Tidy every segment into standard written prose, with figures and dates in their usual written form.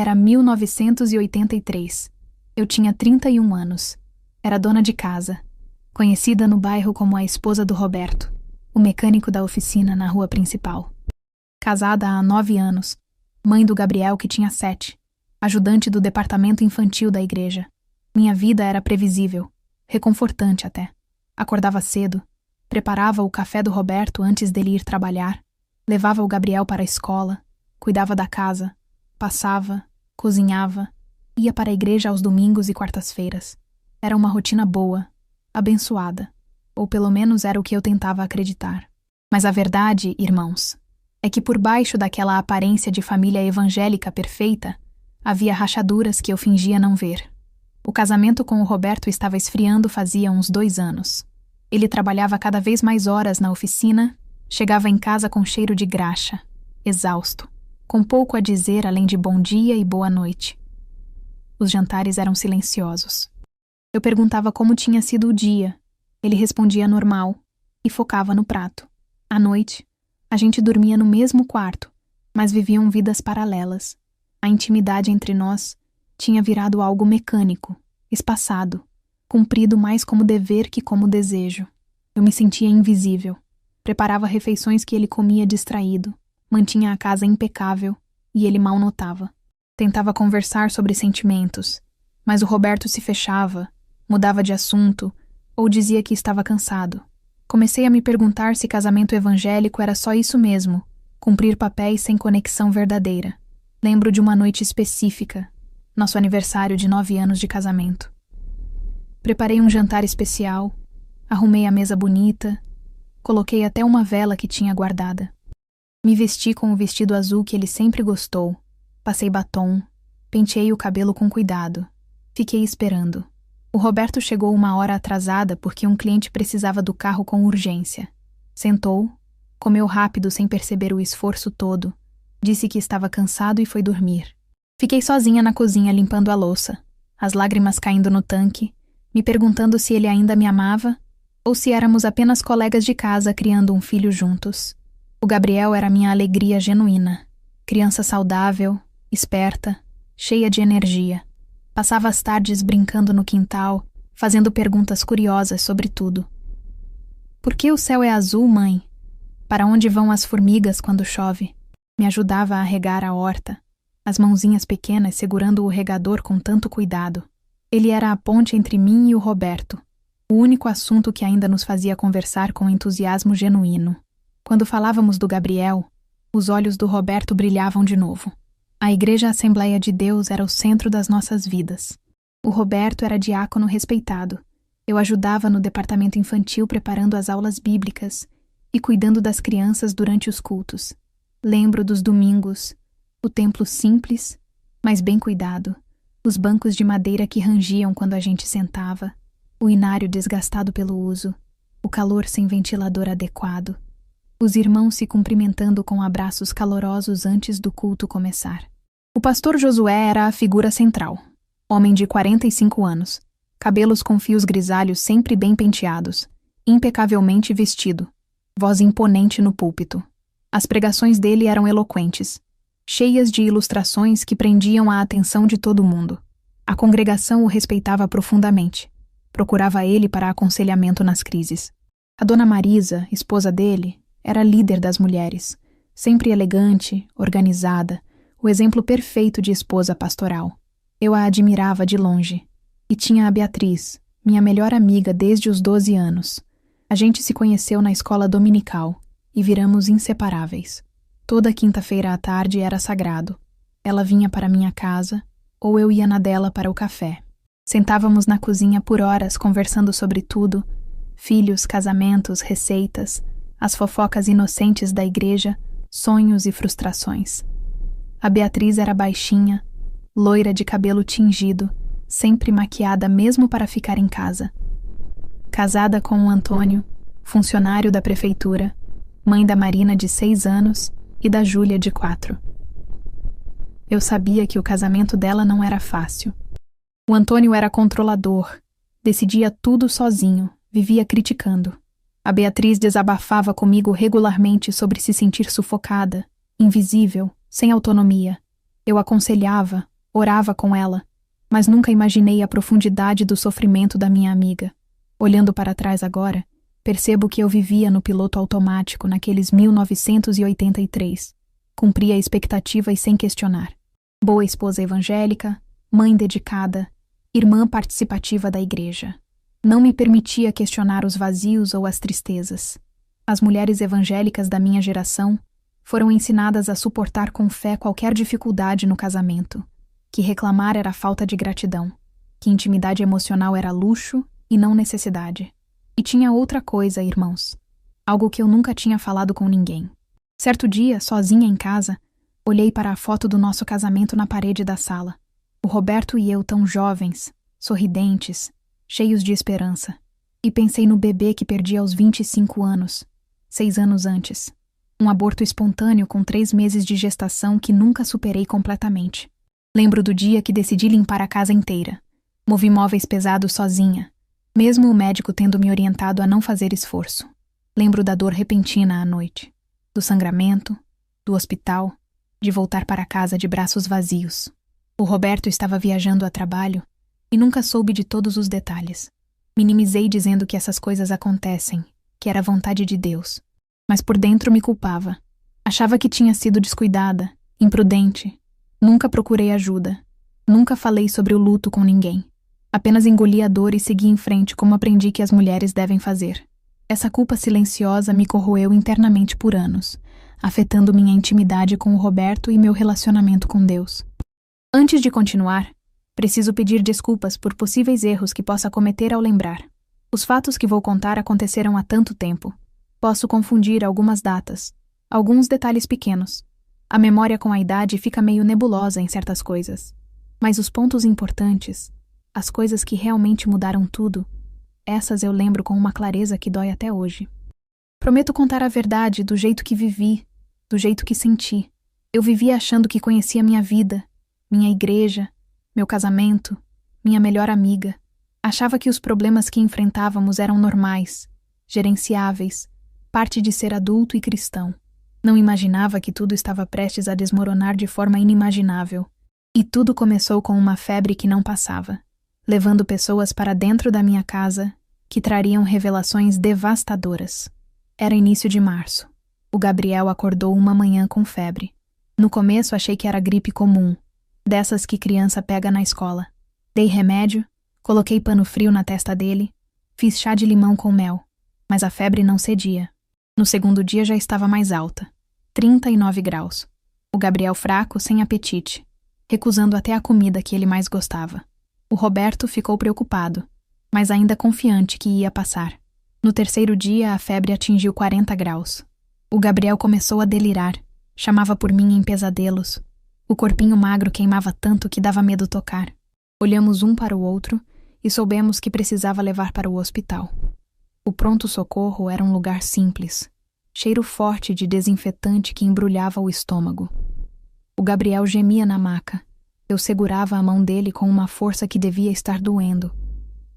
Era 1983. Eu tinha 31 anos. Era dona de casa, conhecida no bairro como a esposa do Roberto, o mecânico da oficina na rua principal. Casada há 9 anos, mãe do Gabriel, que tinha 7, ajudante do departamento infantil da igreja. Minha vida era previsível, reconfortante até. Acordava cedo, preparava o café do Roberto antes dele ir trabalhar, levava o Gabriel para a escola, cuidava da casa, passava, cozinhava, ia para a igreja aos domingos e quartas-feiras. Era uma rotina boa, abençoada, ou pelo menos era o que eu tentava acreditar. Mas a verdade, irmãos, é que por baixo daquela aparência de família evangélica perfeita, havia rachaduras que eu fingia não ver. O casamento com o Roberto estava esfriando fazia uns 2 anos. Ele trabalhava cada vez mais horas na oficina, chegava em casa com cheiro de graxa, exausto, com pouco a dizer além de bom dia e boa noite. Os jantares eram silenciosos. Eu perguntava como tinha sido o dia. Ele respondia normal e focava no prato. À noite, a gente dormia no mesmo quarto, mas viviam vidas paralelas. A intimidade entre nós tinha virado algo mecânico, espaçado, cumprido mais como dever que como desejo. Eu me sentia invisível. Preparava refeições que ele comia distraído, mantinha a casa impecável e ele mal notava. Tentava conversar sobre sentimentos, mas o Roberto se fechava, mudava de assunto ou dizia que estava cansado. Comecei a me perguntar se casamento evangélico era só isso mesmo, cumprir papéis sem conexão verdadeira. Lembro de uma noite específica, nosso aniversário de 9 anos de casamento. Preparei um jantar especial, arrumei a mesa bonita, coloquei até uma vela que tinha guardada. Me vesti com o vestido azul que ele sempre gostou, passei batom, penteei o cabelo com cuidado. Fiquei esperando. O Roberto chegou 1 hora atrasada porque um cliente precisava do carro com urgência. Sentou, comeu rápido sem perceber o esforço todo, disse que estava cansado e foi dormir. Fiquei sozinha na cozinha limpando a louça, as lágrimas caindo no tanque, me perguntando se ele ainda me amava ou se éramos apenas colegas de casa criando um filho juntos. O Gabriel era minha alegria genuína. Criança saudável, esperta, cheia de energia. Passava as tardes brincando no quintal, fazendo perguntas curiosas sobre tudo. Por que o céu é azul, mãe? Para onde vão as formigas quando chove? Me ajudava a regar a horta, as mãozinhas pequenas segurando o regador com tanto cuidado. Ele era a ponte entre mim e o Roberto, o único assunto que ainda nos fazia conversar com entusiasmo genuíno. Quando falávamos do Gabriel, os olhos do Roberto brilhavam de novo. A Igreja Assembleia de Deus era o centro das nossas vidas. O Roberto era diácono respeitado. Eu ajudava no departamento infantil preparando as aulas bíblicas e cuidando das crianças durante os cultos. Lembro dos domingos, o templo simples, mas bem cuidado, os bancos de madeira que rangiam quando a gente sentava, o inário desgastado pelo uso, o calor sem ventilador adequado, os irmãos se cumprimentando com abraços calorosos antes do culto começar. O pastor Josué era a figura central, homem de 45 anos, cabelos com fios grisalhos sempre bem penteados, impecavelmente vestido, voz imponente no púlpito. As pregações dele eram eloquentes, cheias de ilustrações que prendiam a atenção de todo mundo. A congregação o respeitava profundamente. Procurava ele para aconselhamento nas crises. A dona Marisa, esposa dele, era líder das mulheres, sempre elegante, organizada, o exemplo perfeito de esposa pastoral. Eu a admirava de longe. E tinha a Beatriz, minha melhor amiga desde os 12 anos. A gente se conheceu na escola dominical e viramos inseparáveis. Toda quinta-feira à tarde era sagrado. Ela vinha para minha casa, ou eu ia na dela para o café. Sentávamos na cozinha por horas conversando sobre tudo: filhos, casamentos, receitas, as fofocas inocentes da igreja, sonhos e frustrações. A Beatriz era baixinha, loira de cabelo tingido, sempre maquiada mesmo para ficar em casa. Casada com o Antônio, funcionário da prefeitura, mãe da Marina de 6 anos e da Júlia de 4. Eu sabia que o casamento dela não era fácil. O Antônio era controlador, decidia tudo sozinho, vivia criticando. A Beatriz desabafava comigo regularmente sobre se sentir sufocada, invisível, sem autonomia. Eu aconselhava, orava com ela, mas nunca imaginei a profundidade do sofrimento da minha amiga. Olhando para trás agora, percebo que eu vivia no piloto automático naqueles 1983. Cumpria a expectativa e sem questionar. Boa esposa evangélica, mãe dedicada, irmã participativa da igreja. Não me permitia questionar os vazios ou as tristezas. As mulheres evangélicas da minha geração foram ensinadas a suportar com fé qualquer dificuldade no casamento, que reclamar era falta de gratidão, que intimidade emocional era luxo e não necessidade. E tinha outra coisa, irmãos, algo que eu nunca tinha falado com ninguém. Certo dia, sozinha em casa, olhei para a foto do nosso casamento na parede da sala. O Roberto e eu tão jovens, sorridentes, cheios de esperança. E pensei no bebê que perdi aos 25 anos, 6 anos antes. Um aborto espontâneo com 3 meses de gestação que nunca superei completamente. Lembro do dia que decidi limpar a casa inteira. Movi móveis pesados sozinha, mesmo o médico tendo me orientado a não fazer esforço. Lembro da dor repentina à noite, do sangramento, do hospital, de voltar para casa de braços vazios. O Roberto estava viajando a trabalho e nunca soube de todos os detalhes. Minimizei dizendo que essas coisas acontecem, que era vontade de Deus. Mas por dentro me culpava. Achava que tinha sido descuidada, imprudente. Nunca procurei ajuda. Nunca falei sobre o luto com ninguém. Apenas engoli a dor e segui em frente como aprendi que as mulheres devem fazer. Essa culpa silenciosa me corroeu internamente por anos, afetando minha intimidade com o Roberto e meu relacionamento com Deus. Antes de continuar, preciso pedir desculpas por possíveis erros que possa cometer ao lembrar. Os fatos que vou contar aconteceram há tanto tempo. Posso confundir algumas datas, alguns detalhes pequenos. A memória com a idade fica meio nebulosa em certas coisas. Mas os pontos importantes, as coisas que realmente mudaram tudo, essas eu lembro com uma clareza que dói até hoje. Prometo contar a verdade do jeito que vivi, do jeito que senti. Eu vivia achando que conhecia minha vida, minha igreja, meu casamento, minha melhor amiga. Achava que os problemas que enfrentávamos eram normais, gerenciáveis, parte de ser adulto e cristão. Não imaginava que tudo estava prestes a desmoronar de forma inimaginável. E tudo começou com uma febre que não passava, levando pessoas para dentro da minha casa que trariam revelações devastadoras. Era início de março. O Gabriel acordou uma manhã com febre. No começo achei que era gripe comum, dessas que criança pega na escola. Dei remédio, coloquei pano frio na testa dele, fiz chá de limão com mel, mas a febre não cedia. No segundo dia já estava mais alta, 39 graus. O Gabriel fraco, sem apetite, recusando até a comida que ele mais gostava. O Roberto ficou preocupado, mas ainda confiante que ia passar. No terceiro dia, a febre atingiu 40 graus. O Gabriel começou a delirar, chamava por mim em pesadelos. O corpinho magro queimava tanto que dava medo tocar. Olhamos um para o outro e soubemos que precisava levar para o hospital. O pronto-socorro era um lugar simples, cheiro forte de desinfetante que embrulhava o estômago. O Gabriel gemia na maca. Eu segurava a mão dele com uma força que devia estar doendo,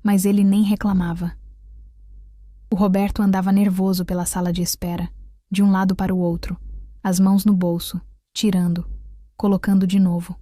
mas ele nem reclamava. O Roberto andava nervoso pela sala de espera, de um lado para o outro, as mãos no bolso, tirando, colocando de novo.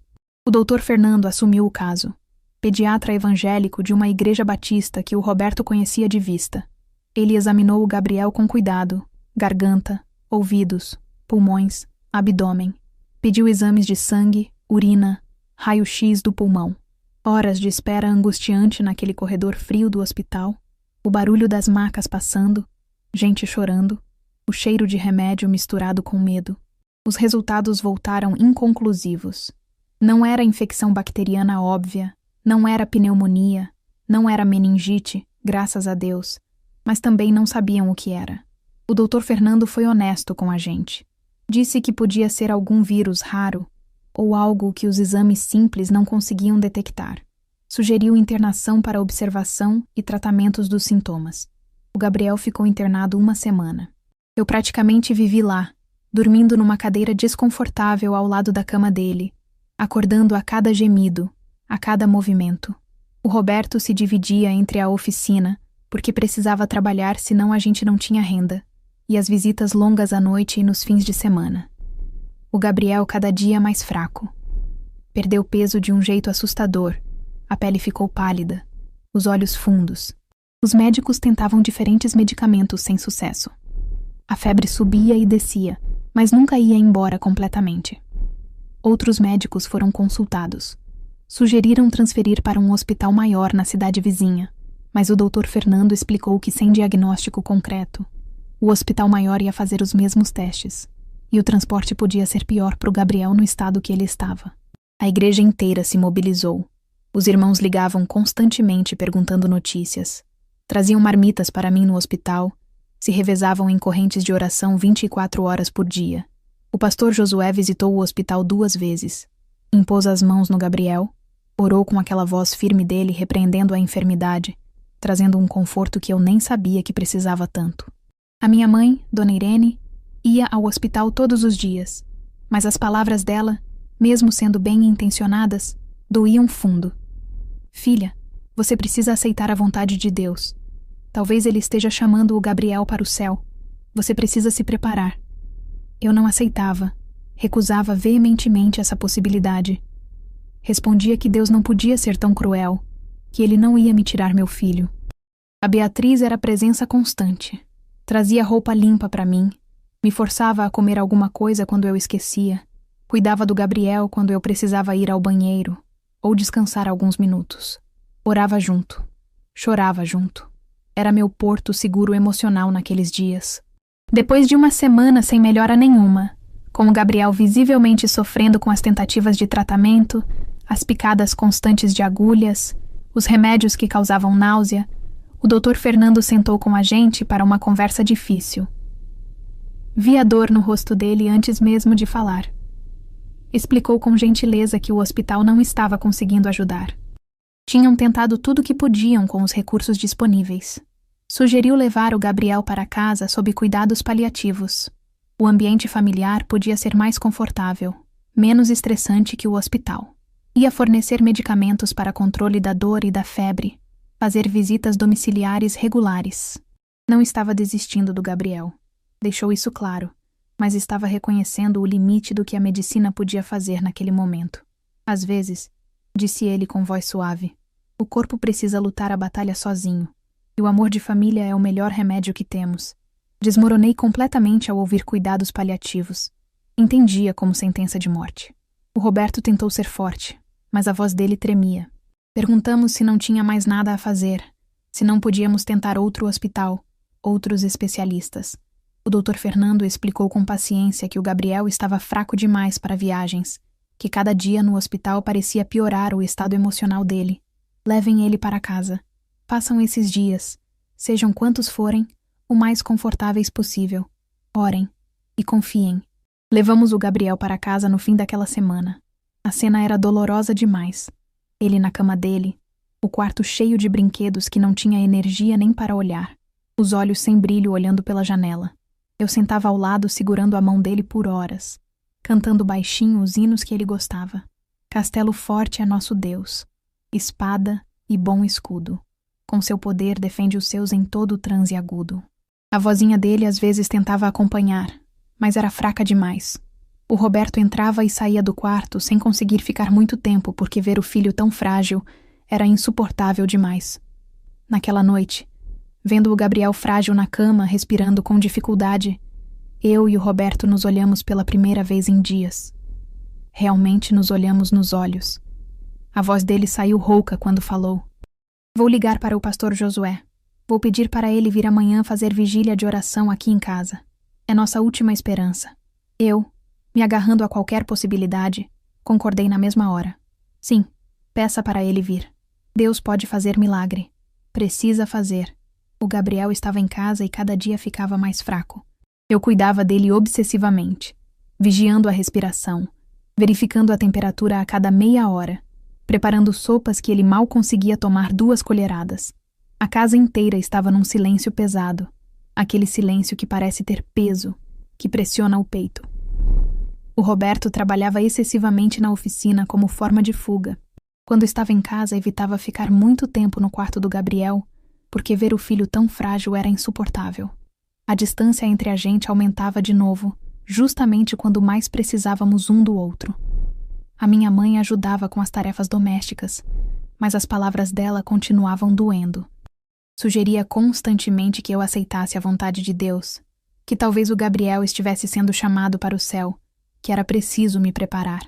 O doutor Fernando assumiu o caso, pediatra evangélico de uma igreja batista que o Roberto conhecia de vista. Ele examinou o Gabriel com cuidado, garganta, ouvidos, pulmões, abdômen. Pediu exames de sangue, urina, raio-x do pulmão. Horas de espera angustiante naquele corredor frio do hospital, o barulho das macas passando, gente chorando, o cheiro de remédio misturado com medo. Os resultados voltaram inconclusivos. Não era infecção bacteriana óbvia, não era pneumonia, não era meningite, graças a Deus, mas também não sabiam o que era. O doutor Fernando foi honesto com a gente. Disse que podia ser algum vírus raro ou algo que os exames simples não conseguiam detectar. Sugeriu internação para observação e tratamentos dos sintomas. O Gabriel ficou internado 1 semana. Eu praticamente vivi lá, dormindo numa cadeira desconfortável ao lado da cama dele, acordando a cada gemido, a cada movimento. O Roberto se dividia entre a oficina, porque precisava trabalhar senão a gente não tinha renda, e as visitas longas à noite e nos fins de semana. O Gabriel cada dia mais fraco. Perdeu peso de um jeito assustador. A pele ficou pálida, os olhos fundos. Os médicos tentavam diferentes medicamentos sem sucesso. A febre subia e descia, mas nunca ia embora completamente. Outros médicos foram consultados. Sugeriram transferir para um hospital maior na cidade vizinha, mas o Dr. Fernando explicou que sem diagnóstico concreto, o hospital maior ia fazer os mesmos testes, e o transporte podia ser pior para o Gabriel no estado que ele estava. A igreja inteira se mobilizou. Os irmãos ligavam constantemente perguntando notícias. Traziam marmitas para mim no hospital, se revezavam em correntes de oração 24 horas por dia. O pastor Josué visitou o hospital 2 vezes. Impôs as mãos no Gabriel, orou com aquela voz firme dele repreendendo a enfermidade, trazendo um conforto que eu nem sabia que precisava tanto. A minha mãe, Dona Irene, ia ao hospital todos os dias, mas as palavras dela, mesmo sendo bem intencionadas, doíam fundo. Filha, você precisa aceitar a vontade de Deus. Talvez Ele esteja chamando o Gabriel para o céu. Você precisa se preparar. Eu não aceitava. Recusava veementemente essa possibilidade. Respondia que Deus não podia ser tão cruel, que Ele não ia me tirar meu filho. A Beatriz era presença constante. Trazia roupa limpa para mim, me forçava a comer alguma coisa quando eu esquecia, cuidava do Gabriel quando eu precisava ir ao banheiro ou descansar alguns minutos. Orava junto, chorava junto. Era meu porto seguro emocional naqueles dias. Depois de uma semana sem melhora nenhuma, com o Gabriel visivelmente sofrendo com as tentativas de tratamento, as picadas constantes de agulhas, os remédios que causavam náusea, o Dr. Fernando sentou com a gente para uma conversa difícil. Vi a dor no rosto dele antes mesmo de falar. Explicou com gentileza que o hospital não estava conseguindo ajudar. Tinham tentado tudo o que podiam com os recursos disponíveis. Sugeriu levar o Gabriel para casa sob cuidados paliativos. O ambiente familiar podia ser mais confortável, menos estressante que o hospital. Ia fornecer medicamentos para controle da dor e da febre, fazer visitas domiciliares regulares. Não estava desistindo do Gabriel. Deixou isso claro, mas estava reconhecendo o limite do que a medicina podia fazer naquele momento. Às vezes, disse ele com voz suave, o corpo precisa lutar a batalha sozinho, e o amor de família é o melhor remédio que temos. Desmoronei completamente ao ouvir cuidados paliativos. Entendia como sentença de morte. O Roberto tentou ser forte, mas a voz dele tremia. Perguntamos se não tinha mais nada a fazer, se não podíamos tentar outro hospital, outros especialistas. O Dr. Fernando explicou com paciência que o Gabriel estava fraco demais para viagens, que cada dia no hospital parecia piorar o estado emocional dele. Levem ele para casa. Façam esses dias, sejam quantos forem, o mais confortáveis possível. Orem e confiem. Levamos o Gabriel para casa no fim daquela semana. A cena era dolorosa demais. Ele na cama dele, o quarto cheio de brinquedos que não tinha energia nem para olhar, os olhos sem brilho olhando pela janela. Eu sentava ao lado segurando a mão dele por horas, cantando baixinho os hinos que ele gostava. Castelo forte é nosso Deus, espada e bom escudo. Com seu poder defende os seus em todo o transe agudo. A vozinha dele às vezes tentava acompanhar, mas era fraca demais. O Roberto entrava e saía do quarto sem conseguir ficar muito tempo porque ver o filho tão frágil era insuportável demais. Naquela noite, vendo o Gabriel frágil na cama, respirando com dificuldade, eu e o Roberto nos olhamos pela primeira vez em dias. Realmente nos olhamos nos olhos. A voz dele saiu rouca quando falou. Vou ligar para o pastor Josué. Vou pedir para ele vir amanhã fazer vigília de oração aqui em casa. É nossa última esperança. Eu, me agarrando a qualquer possibilidade, concordei na mesma hora. Sim, peça para ele vir. Deus pode fazer milagre. Precisa fazer. O Gabriel estava em casa e cada dia ficava mais fraco. Eu cuidava dele obsessivamente, vigiando a respiração, verificando a temperatura a cada meia hora, preparando sopas que ele mal conseguia tomar 2 colheradas. A casa inteira estava num silêncio pesado, aquele silêncio que parece ter peso, que pressiona o peito. O Roberto trabalhava excessivamente na oficina como forma de fuga. Quando estava em casa, evitava ficar muito tempo no quarto do Gabriel, porque ver o filho tão frágil era insuportável. A distância entre a gente aumentava de novo, justamente quando mais precisávamos um do outro. A minha mãe ajudava com as tarefas domésticas, mas as palavras dela continuavam doendo. Sugeria constantemente que eu aceitasse a vontade de Deus, que talvez o Gabriel estivesse sendo chamado para o céu, que era preciso me preparar.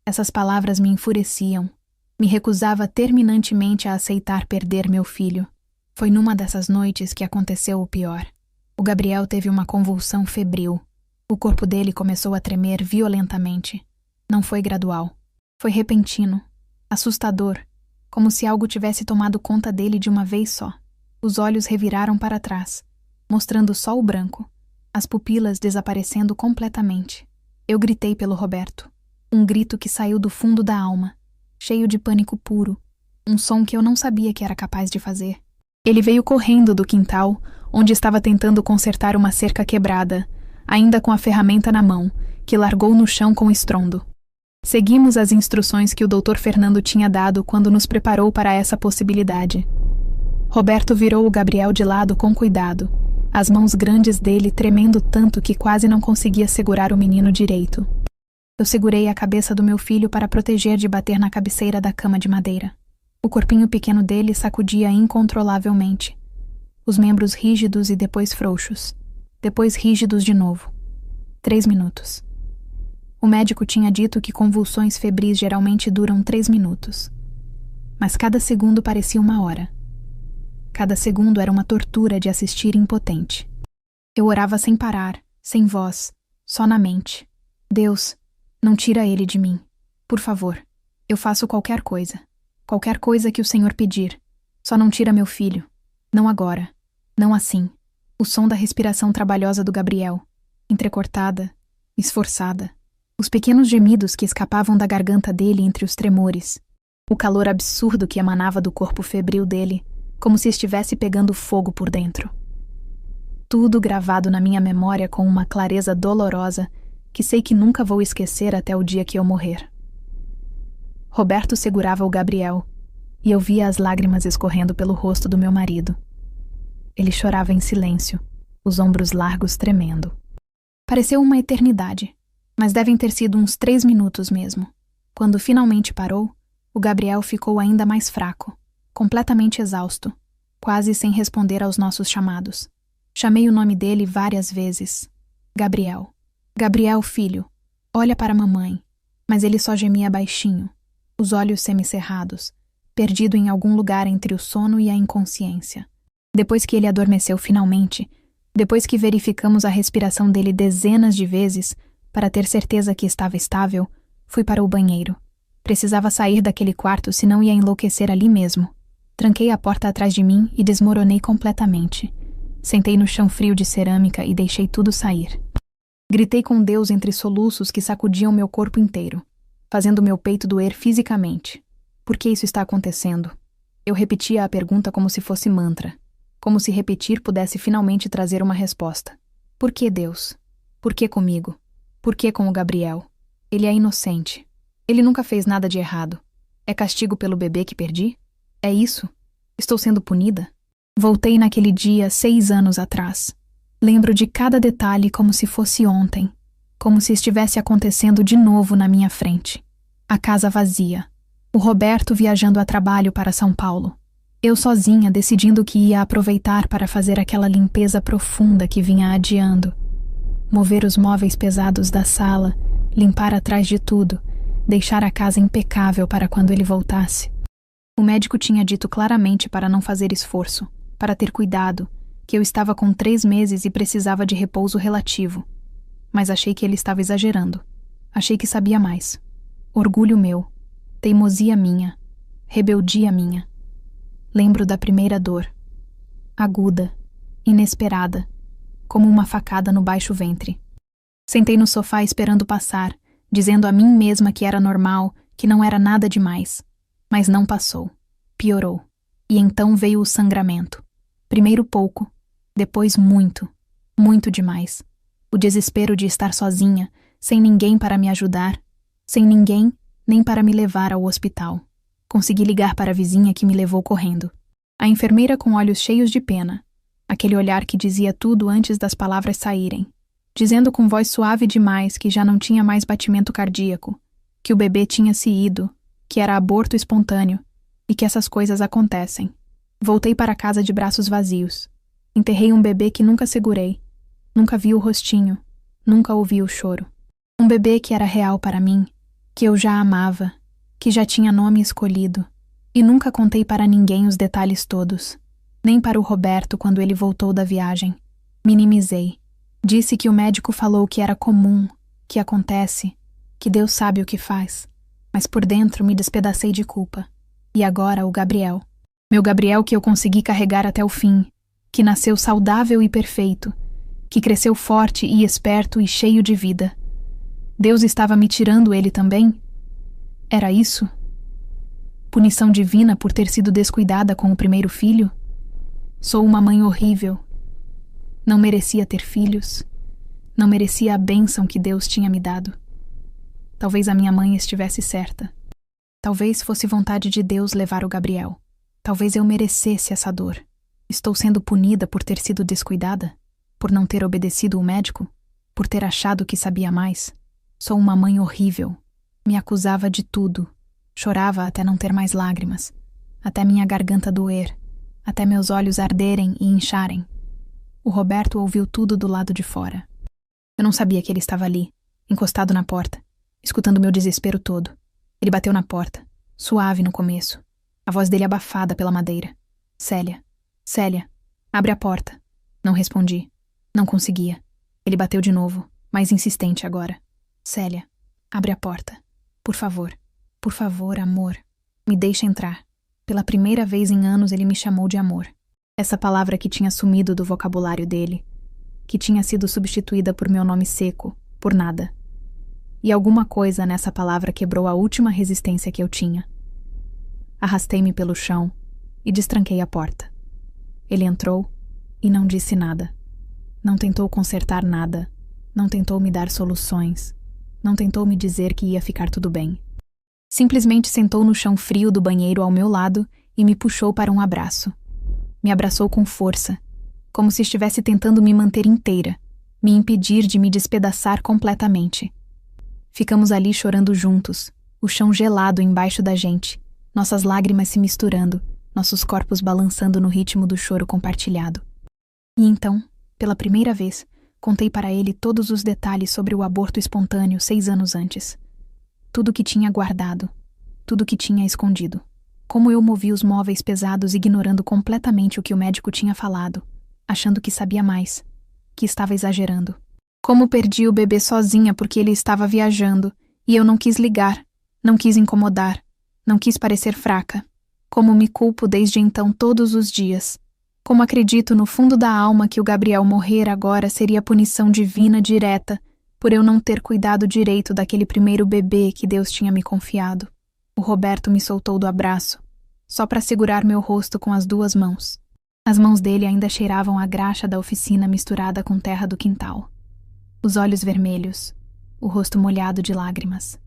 Essas palavras me enfureciam. Me recusava terminantemente a aceitar perder meu filho. Foi numa dessas noites que aconteceu o pior. O Gabriel teve uma convulsão febril. O corpo dele começou a tremer violentamente. Não foi gradual. Foi repentino, assustador, como se algo tivesse tomado conta dele de uma vez só. Os olhos reviraram para trás, mostrando só o branco, as pupilas desaparecendo completamente. Eu gritei pelo Roberto. Um grito que saiu do fundo da alma, cheio de pânico puro, um som que eu não sabia que era capaz de fazer. Ele veio correndo do quintal, onde estava tentando consertar uma cerca quebrada, ainda com a ferramenta na mão, que largou no chão com estrondo. Seguimos as instruções que o Dr. Fernando tinha dado quando nos preparou para essa possibilidade. Roberto virou o Gabriel de lado com cuidado, as mãos grandes dele tremendo tanto que quase não conseguia segurar o menino direito. Eu segurei a cabeça do meu filho para proteger de bater na cabeceira da cama de madeira. O corpinho pequeno dele sacudia incontrolavelmente. Os membros rígidos e depois frouxos. Depois rígidos de novo. 3 minutos. O médico tinha dito que convulsões febris geralmente duram 3 minutos. Mas cada segundo parecia uma hora. Cada segundo era uma tortura de assistir impotente. Eu orava sem parar, sem voz, só na mente. Deus, não tira ele de mim. Por favor, eu faço qualquer coisa. Qualquer coisa que o Senhor pedir. Só não tira meu filho. Não agora. Não assim. O som da respiração trabalhosa do Gabriel. Entrecortada, esforçada. Os pequenos gemidos que escapavam da garganta dele entre os tremores. O calor absurdo que emanava do corpo febril dele, como se estivesse pegando fogo por dentro. Tudo gravado na minha memória com uma clareza dolorosa que sei que nunca vou esquecer até o dia que eu morrer. Roberto segurava o Gabriel, e eu via as lágrimas escorrendo pelo rosto do meu marido. Ele chorava em silêncio, os ombros largos tremendo. Pareceu uma eternidade, mas devem ter sido uns 3 minutos mesmo. Quando finalmente parou, o Gabriel ficou ainda mais fraco, completamente exausto, quase sem responder aos nossos chamados. Chamei o nome dele várias vezes. Gabriel. Gabriel, filho, olha para a mamãe. Mas ele só gemia baixinho, os olhos semicerrados, perdido em algum lugar entre o sono e a inconsciência. Depois que ele adormeceu finalmente, depois que verificamos a respiração dele dezenas de vezes, para ter certeza que estava estável, fui para o banheiro. Precisava sair daquele quarto, senão ia enlouquecer ali mesmo. Tranquei a porta atrás de mim e desmoronei completamente. Sentei no chão frio de cerâmica e deixei tudo sair. Gritei com Deus entre soluços que sacudiam meu corpo inteiro, fazendo meu peito doer fisicamente. Por que isso está acontecendo? Eu repetia a pergunta como se fosse mantra, como se repetir pudesse finalmente trazer uma resposta. Por que Deus? Por que comigo? Por que com o Gabriel? Ele é inocente. Ele nunca fez nada de errado. É castigo pelo bebê que perdi? É isso? Estou sendo punida? Voltei naquele dia 6 anos atrás. Lembro de cada detalhe como se fosse ontem, como se estivesse acontecendo de novo na minha frente. A casa vazia. O Roberto viajando a trabalho para São Paulo. Eu sozinha decidindo que ia aproveitar para fazer aquela limpeza profunda que vinha adiando. Mover os móveis pesados da sala, limpar atrás de tudo, deixar a casa impecável para quando ele voltasse. O médico tinha dito claramente para não fazer esforço, para ter cuidado, que eu estava com 3 meses e precisava de repouso relativo. Mas achei que ele estava exagerando. Achei que sabia mais. Orgulho meu, teimosia minha, rebeldia minha. Lembro da primeira dor. Aguda, inesperada, como uma facada no baixo ventre. Sentei no sofá esperando passar, dizendo a mim mesma que era normal, que não era nada demais. Mas não passou. Piorou. E então veio o sangramento. Primeiro pouco, depois muito, muito demais. O desespero de estar sozinha, sem ninguém para me ajudar, sem ninguém nem para me levar ao hospital. Consegui ligar para a vizinha que me levou correndo. A enfermeira com olhos cheios de pena, aquele olhar que dizia tudo antes das palavras saírem, dizendo com voz suave demais que já não tinha mais batimento cardíaco, que o bebê tinha se ido, que era aborto espontâneo e que essas coisas acontecem. Voltei para casa de braços vazios. Enterrei um bebê que nunca segurei. Nunca vi o rostinho. Nunca ouvi o choro. Um bebê que era real para mim, que eu já amava, que já tinha nome escolhido. E nunca contei para ninguém os detalhes todos. Nem para o Roberto quando ele voltou da viagem. Minimizei. Disse que o médico falou que era comum, que acontece, que Deus sabe o que faz. Mas por dentro me despedacei de culpa. E agora o Gabriel. Meu Gabriel que eu consegui carregar até o fim, que nasceu saudável e perfeito, que cresceu forte e esperto e cheio de vida. Deus estava me tirando ele também? Era isso? Punição divina por ter sido descuidada com o primeiro filho? Sou uma mãe horrível. Não merecia ter filhos. Não merecia a bênção que Deus tinha me dado. Talvez a minha mãe estivesse certa. Talvez fosse vontade de Deus levar o Gabriel. Talvez eu merecesse essa dor. Estou sendo punida por ter sido descuidada? Por não ter obedecido o médico? Por ter achado que sabia mais? Sou uma mãe horrível. Me acusava de tudo. Chorava até não ter mais lágrimas. Até minha garganta doer. Até meus olhos arderem e incharem. O Roberto ouviu tudo do lado de fora. Eu não sabia que ele estava ali, encostado na porta, escutando meu desespero todo. Ele bateu na porta, suave no começo. A voz dele abafada pela madeira. Célia. Célia. Abre a porta. Não respondi. Não conseguia. Ele bateu de novo, mais insistente agora. Célia. Abre a porta. Por favor. Por favor, amor. Me deixa entrar. Pela primeira vez em anos ele me chamou de amor. Essa palavra que tinha sumido do vocabulário dele. Que tinha sido substituída por meu nome seco, por nada. E alguma coisa nessa palavra quebrou a última resistência que eu tinha. Arrastei-me pelo chão e destranquei a porta. Ele entrou e não disse nada. Não tentou consertar nada. Não tentou me dar soluções. Não tentou me dizer que ia ficar tudo bem. Simplesmente sentou no chão frio do banheiro ao meu lado e me puxou para um abraço. Me abraçou com força, como se estivesse tentando me manter inteira, me impedir de me despedaçar completamente. Ficamos ali chorando juntos, o chão gelado embaixo da gente, nossas lágrimas se misturando, nossos corpos balançando no ritmo do choro compartilhado. E então, pela primeira vez, contei para ele todos os detalhes sobre o aborto espontâneo 6 anos antes. Tudo que tinha guardado, tudo que tinha escondido. Como eu movi os móveis pesados ignorando completamente o que o médico tinha falado, achando que sabia mais, que estava exagerando. Como perdi o bebê sozinha porque ele estava viajando, e eu não quis ligar, não quis incomodar, não quis parecer fraca. Como me culpo desde então todos os dias. Como acredito no fundo da alma que o Gabriel morrer agora seria punição divina direta por eu não ter cuidado direito daquele primeiro bebê que Deus tinha me confiado. O Roberto me soltou do abraço, só para segurar meu rosto com as 2 mãos. As mãos dele ainda cheiravam a graxa da oficina misturada com terra do quintal. Os olhos vermelhos, o rosto molhado de lágrimas.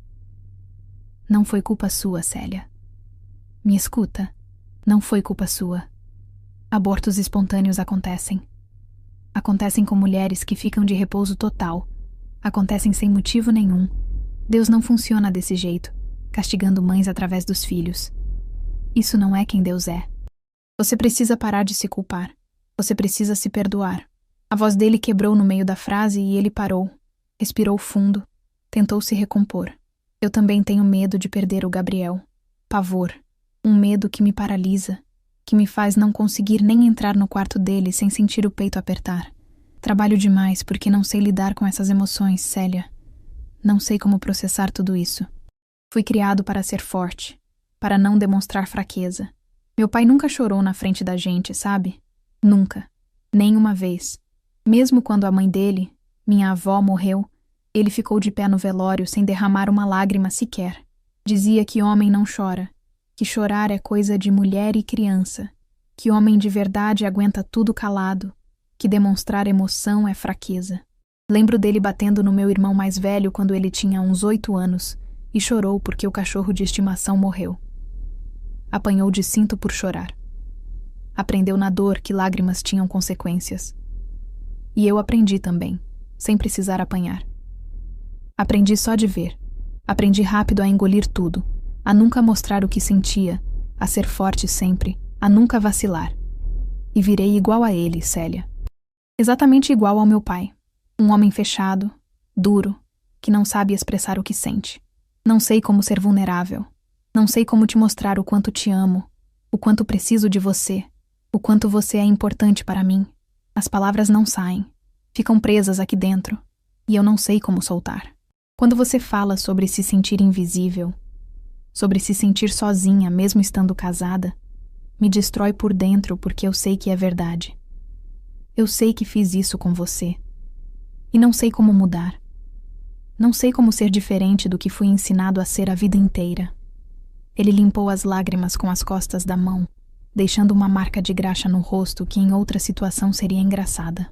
Não foi culpa sua, Célia. Me escuta. Não foi culpa sua. Abortos espontâneos acontecem. Acontecem com mulheres que ficam de repouso total. Acontecem sem motivo nenhum. Deus não funciona desse jeito, castigando mães através dos filhos. Isso não é quem Deus é. Você precisa parar de se culpar. Você precisa se perdoar. A voz dele quebrou no meio da frase e ele parou. Respirou fundo. Tentou se recompor. Eu também tenho medo de perder o Gabriel. Pavor. Um medo que me paralisa. Que me faz não conseguir nem entrar no quarto dele sem sentir o peito apertar. Trabalho demais porque não sei lidar com essas emoções, Célia. Não sei como processar tudo isso. Fui criado para ser forte, para não demonstrar fraqueza. Meu pai nunca chorou na frente da gente, sabe? Nunca. Nem uma vez. Mesmo quando a mãe dele, minha avó, morreu, ele ficou de pé no velório sem derramar uma lágrima sequer. Dizia que homem não chora, que chorar é coisa de mulher e criança, que homem de verdade aguenta tudo calado, que demonstrar emoção é fraqueza. Lembro dele batendo no meu irmão mais velho quando ele tinha uns 8 anos e chorou porque o cachorro de estimação morreu. Apanhou de cinto por chorar. Aprendeu na dor que lágrimas tinham consequências. E eu aprendi também, sem precisar apanhar. Aprendi só de ver. Aprendi rápido a engolir tudo, a nunca mostrar o que sentia, a ser forte sempre, a nunca vacilar. E virei igual a ele, Célia. Exatamente igual ao meu pai. Um homem fechado, duro, que não sabe expressar o que sente. Não sei como ser vulnerável. Não sei como te mostrar o quanto te amo, o quanto preciso de você, o quanto você é importante para mim. As palavras não saem, ficam presas aqui dentro, e eu não sei como soltar. Quando você fala sobre se sentir invisível, sobre se sentir sozinha mesmo estando casada, me destrói por dentro porque eu sei que é verdade. Eu sei que fiz isso com você. E não sei como mudar. Não sei como ser diferente do que fui ensinado a ser a vida inteira. Ele limpou as lágrimas com as costas da mão, deixando uma marca de graxa no rosto que em outra situação seria engraçada.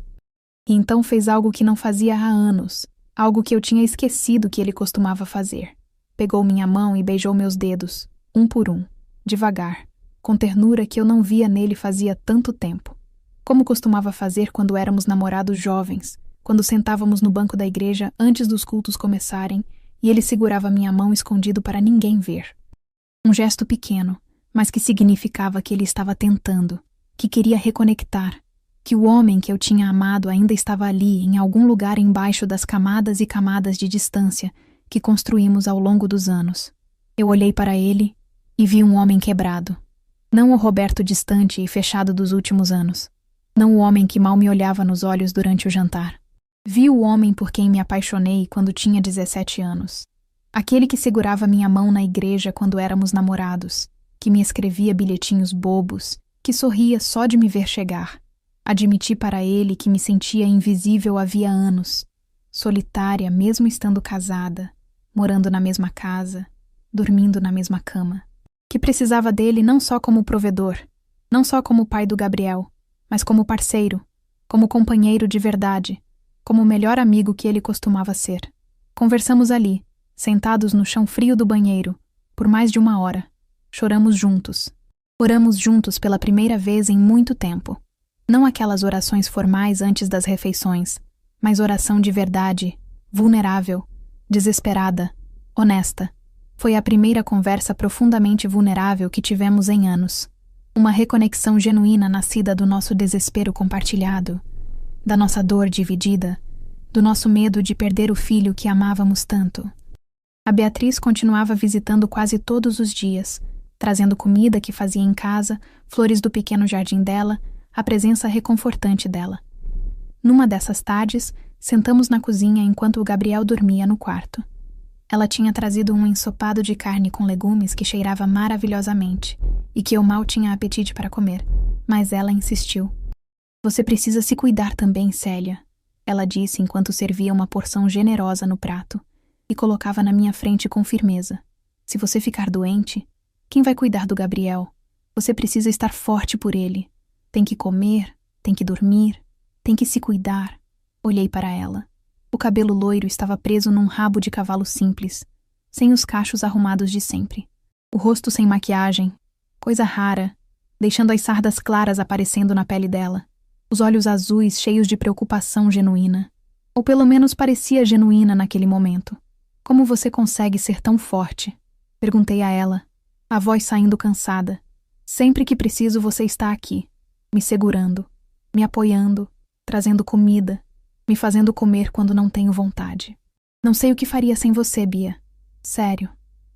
E então fez algo que não fazia há anos, algo que eu tinha esquecido que ele costumava fazer. Pegou minha mão e beijou meus dedos, um por um, devagar, com ternura que eu não via nele fazia tanto tempo. Como costumava fazer quando éramos namorados jovens, quando sentávamos no banco da igreja antes dos cultos começarem e ele segurava minha mão escondido para ninguém ver. Um gesto pequeno, mas que significava que ele estava tentando, que queria reconectar, que o homem que eu tinha amado ainda estava ali, em algum lugar embaixo das camadas e camadas de distância que construímos ao longo dos anos. Eu olhei para ele e vi um homem quebrado. Não o Roberto distante e fechado dos últimos anos. Não o homem que mal me olhava nos olhos durante o jantar. Vi o homem por quem me apaixonei quando tinha 17 anos. Aquele que segurava minha mão na igreja quando éramos namorados, que me escrevia bilhetinhos bobos, que sorria só de me ver chegar. Admiti para ele que me sentia invisível havia anos, solitária mesmo estando casada, morando na mesma casa, dormindo na mesma cama. Que precisava dele não só como provedor, não só como pai do Gabriel, mas como parceiro, como companheiro de verdade, como o melhor amigo que ele costumava ser. Conversamos ali, sentados no chão frio do banheiro, por mais de 1 hora. Choramos juntos. Oramos juntos pela primeira vez em muito tempo. Não aquelas orações formais antes das refeições, mas oração de verdade, vulnerável, desesperada, honesta. Foi a primeira conversa profundamente vulnerável que tivemos em anos. Uma reconexão genuína nascida do nosso desespero compartilhado, da nossa dor dividida, do nosso medo de perder o filho que amávamos tanto. A Beatriz continuava visitando quase todos os dias, trazendo comida que fazia em casa, flores do pequeno jardim dela, a presença reconfortante dela. Numa dessas tardes, sentamos na cozinha enquanto o Gabriel dormia no quarto. Ela tinha trazido um ensopado de carne com legumes que cheirava maravilhosamente e que eu mal tinha apetite para comer, mas ela insistiu. Você precisa se cuidar também, Célia, ela disse enquanto servia uma porção generosa no prato e colocava na minha frente com firmeza. Se você ficar doente, quem vai cuidar do Gabriel? Você precisa estar forte por ele. Tem que comer, tem que dormir, tem que se cuidar. Olhei para ela. O cabelo loiro estava preso num rabo de cavalo simples, sem os cachos arrumados de sempre. O rosto sem maquiagem, coisa rara, deixando as sardas claras aparecendo na pele dela. Os olhos azuis cheios de preocupação genuína. Ou pelo menos parecia genuína naquele momento. Como você consegue ser tão forte? Perguntei a ela, a voz saindo cansada. Sempre que preciso você está aqui, me segurando, me apoiando, trazendo comida, me fazendo comer quando não tenho vontade. Não sei o que faria sem você, Bia. Sério,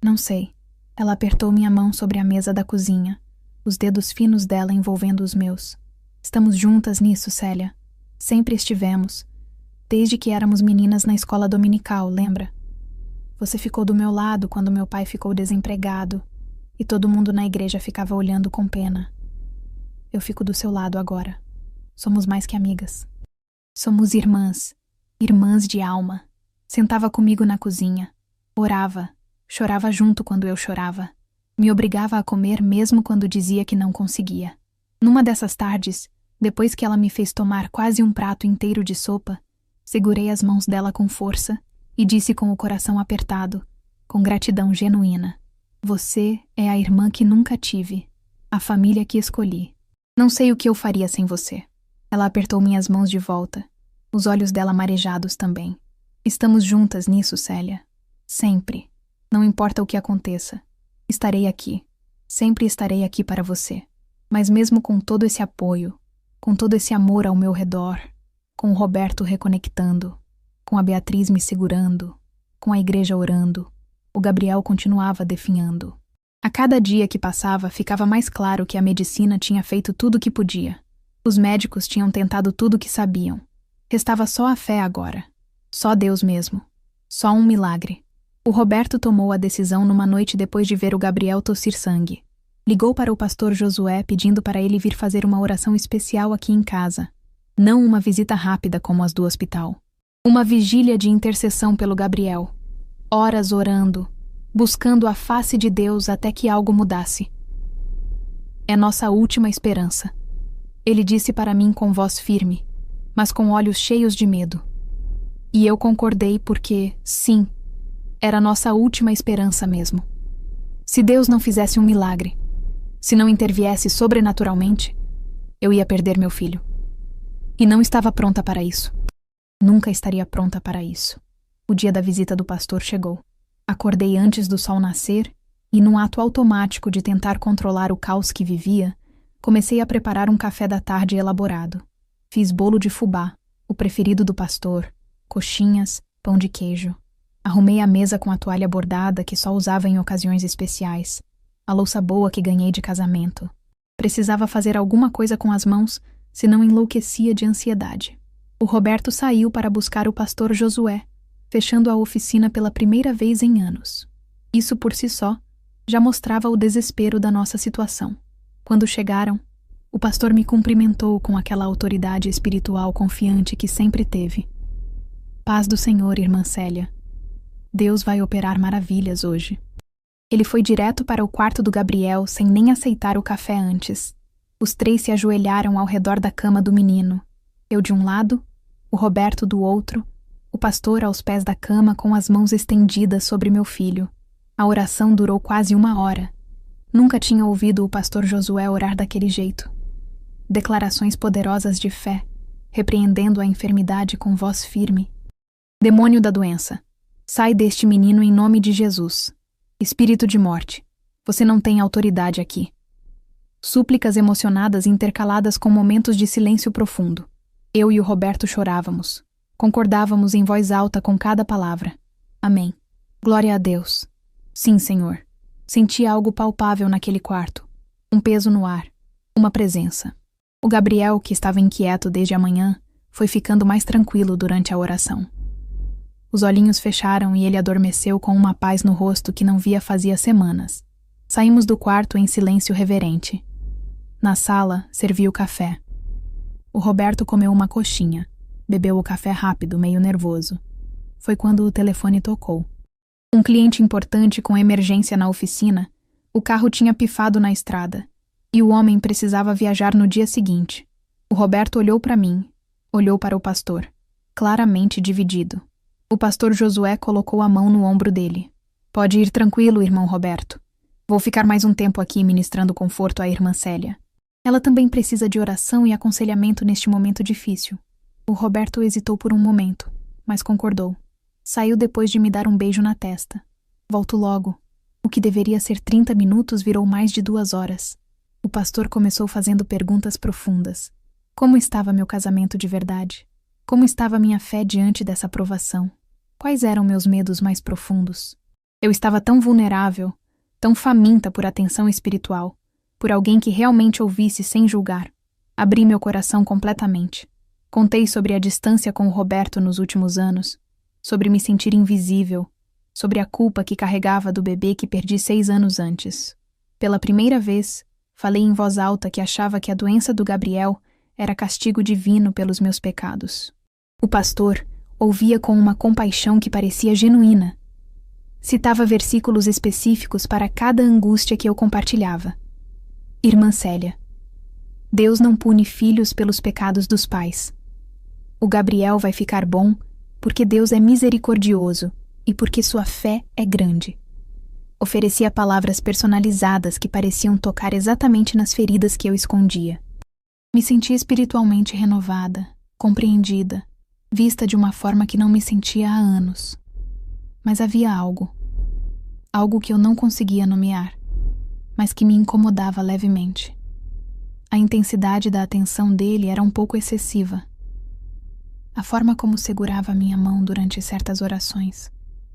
não sei. Ela apertou minha mão sobre a mesa da cozinha, os dedos finos dela envolvendo os meus. Estamos juntas nisso, Célia. Sempre estivemos. Desde que éramos meninas na escola dominical, lembra? Você ficou do meu lado quando meu pai ficou desempregado e todo mundo na igreja ficava olhando com pena. Eu fico do seu lado agora. Somos mais que amigas. Somos irmãs, irmãs de alma. Sentava comigo na cozinha, orava, chorava junto quando eu chorava. Me obrigava a comer mesmo quando dizia que não conseguia. Numa dessas tardes, depois que ela me fez tomar quase um prato inteiro de sopa, segurei as mãos dela com força e disse com o coração apertado, com gratidão genuína: você é a irmã que nunca tive, a família que escolhi. Não sei o que eu faria sem você. Ela apertou minhas mãos de volta, os olhos dela marejados também. Estamos juntas nisso, Célia. Sempre. Não importa o que aconteça, estarei aqui. Sempre estarei aqui para você. Mas mesmo com todo esse apoio, com todo esse amor ao meu redor, com o Roberto reconectando, com a Beatriz me segurando, com a igreja orando, o Gabriel continuava definhando. A cada dia que passava, ficava mais claro que a medicina tinha feito tudo o que podia. Os médicos tinham tentado tudo o que sabiam. Restava só a fé agora. Só Deus mesmo. Só um milagre. O Roberto tomou a decisão numa noite depois de ver o Gabriel tossir sangue. Ligou para o pastor Josué pedindo para ele vir fazer uma oração especial aqui em casa. Não uma visita rápida como as do hospital. Uma vigília de intercessão pelo Gabriel. Horas orando, buscando a face de Deus até que algo mudasse. É nossa última esperança. Ele disse para mim com voz firme, mas com olhos cheios de medo. E eu concordei porque, sim, era nossa última esperança mesmo. Se Deus não fizesse um milagre, se não interviesse sobrenaturalmente, eu ia perder meu filho. E não estava pronta para isso. Nunca estaria pronta para isso. O dia da visita do pastor chegou. Acordei antes do sol nascer e, num ato automático de tentar controlar o caos que vivia, comecei a preparar um café da tarde elaborado. Fiz bolo de fubá, o preferido do pastor, coxinhas, pão de queijo. Arrumei a mesa com a toalha bordada que só usava em ocasiões especiais, a louça boa que ganhei de casamento. Precisava fazer alguma coisa com as mãos, senão enlouquecia de ansiedade. O Roberto saiu para buscar o pastor Josué, fechando a oficina pela primeira vez em anos. Isso por si só já mostrava o desespero da nossa situação. Quando chegaram, o pastor me cumprimentou com aquela autoridade espiritual confiante que sempre teve. Paz do Senhor, irmã Célia. Deus vai operar maravilhas hoje. Ele foi direto para o quarto do Gabriel sem nem aceitar o café antes. Os três se ajoelharam ao redor da cama do menino. Eu de um lado, o Roberto do outro, o pastor aos pés da cama com as mãos estendidas sobre meu filho. A oração durou quase 1 hora. Nunca tinha ouvido o pastor Josué orar daquele jeito. Declarações poderosas de fé, repreendendo a enfermidade com voz firme. Demônio da doença, sai deste menino em nome de Jesus. Espírito de morte, você não tem autoridade aqui. Súplicas emocionadas intercaladas com momentos de silêncio profundo. Eu e o Roberto chorávamos. Concordávamos em voz alta com cada palavra. Amém. Glória a Deus. Sim, Senhor. Senti algo palpável naquele quarto. Um peso no ar. Uma presença. O Gabriel, que estava inquieto desde a manhã, foi ficando mais tranquilo durante a oração. Os olhinhos fecharam e ele adormeceu com uma paz no rosto que não via fazia semanas. Saímos do quarto em silêncio reverente. Na sala, servi o café. O Roberto comeu uma coxinha. Bebeu o café rápido, meio nervoso. Foi quando o telefone tocou. Um cliente importante com emergência na oficina, o carro tinha pifado na estrada, e o homem precisava viajar no dia seguinte. O Roberto olhou para mim, olhou para o pastor, claramente dividido. O pastor Josué colocou a mão no ombro dele. Pode ir tranquilo, irmão Roberto. Vou ficar mais um tempo aqui ministrando conforto à irmã Célia. Ela também precisa de oração e aconselhamento neste momento difícil. O Roberto hesitou por um momento, mas concordou. Saiu depois de me dar um beijo na testa. Volto logo. O que deveria ser 30 minutos virou mais de 2 horas. O pastor começou fazendo perguntas profundas. Como estava meu casamento de verdade? Como estava minha fé diante dessa provação? Quais eram meus medos mais profundos? Eu estava tão vulnerável, tão faminta por atenção espiritual, por alguém que realmente ouvisse sem julgar. Abri meu coração completamente. Contei sobre a distância com o Roberto nos últimos anos, sobre me sentir invisível, sobre a culpa que carregava do bebê que perdi 6 anos antes. Pela primeira vez, falei em voz alta que achava que a doença do Gabriel era castigo divino pelos meus pecados. O pastor ouvia com uma compaixão que parecia genuína. Citava versículos específicos para cada angústia que eu compartilhava. Irmã Célia, Deus não pune filhos pelos pecados dos pais. O Gabriel vai ficar bom porque Deus é misericordioso e porque sua fé é grande. Oferecia palavras personalizadas que pareciam tocar exatamente nas feridas que eu escondia. Me senti espiritualmente renovada, compreendida, vista de uma forma que não me sentia há anos. Mas havia algo. algo que eu não conseguia nomear, mas que me incomodava levemente. A intensidade da atenção dele era um pouco excessiva. A forma como segurava a minha mão durante certas orações,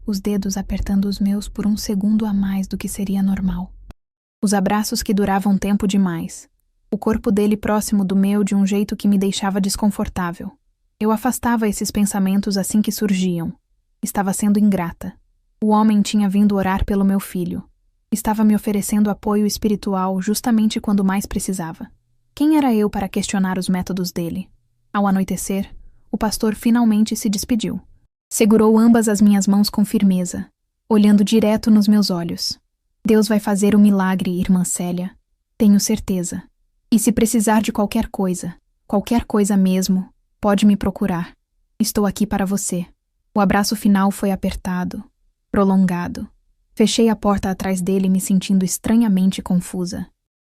os dedos apertando os meus por um segundo a mais do que seria normal. Os abraços que duravam tempo demais. O corpo dele próximo do meu de um jeito que me deixava desconfortável. Eu afastava esses pensamentos assim que surgiam. Estava sendo ingrata. O homem tinha vindo orar pelo meu filho. Estava me oferecendo apoio espiritual justamente quando mais precisava. Quem era eu para questionar os métodos dele? Ao anoitecer, o pastor finalmente se despediu. Segurou ambas as minhas mãos com firmeza, olhando direto nos meus olhos. Deus vai fazer o milagre, irmã Célia. Tenho certeza. E se precisar de qualquer coisa mesmo, pode me procurar. Estou aqui para você. O abraço final foi apertado, prolongado. Fechei a porta atrás dele me sentindo estranhamente confusa.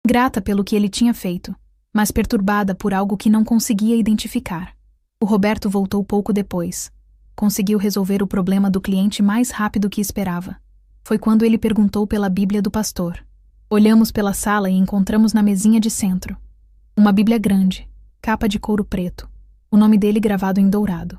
Grata pelo que ele tinha feito, mas perturbada por algo que não conseguia identificar. O Roberto voltou pouco depois. Conseguiu resolver o problema do cliente mais rápido que esperava. Foi quando ele perguntou pela Bíblia do pastor. Olhamos pela sala e encontramos na mesinha de centro uma Bíblia grande, capa de couro preto, o nome dele gravado em dourado.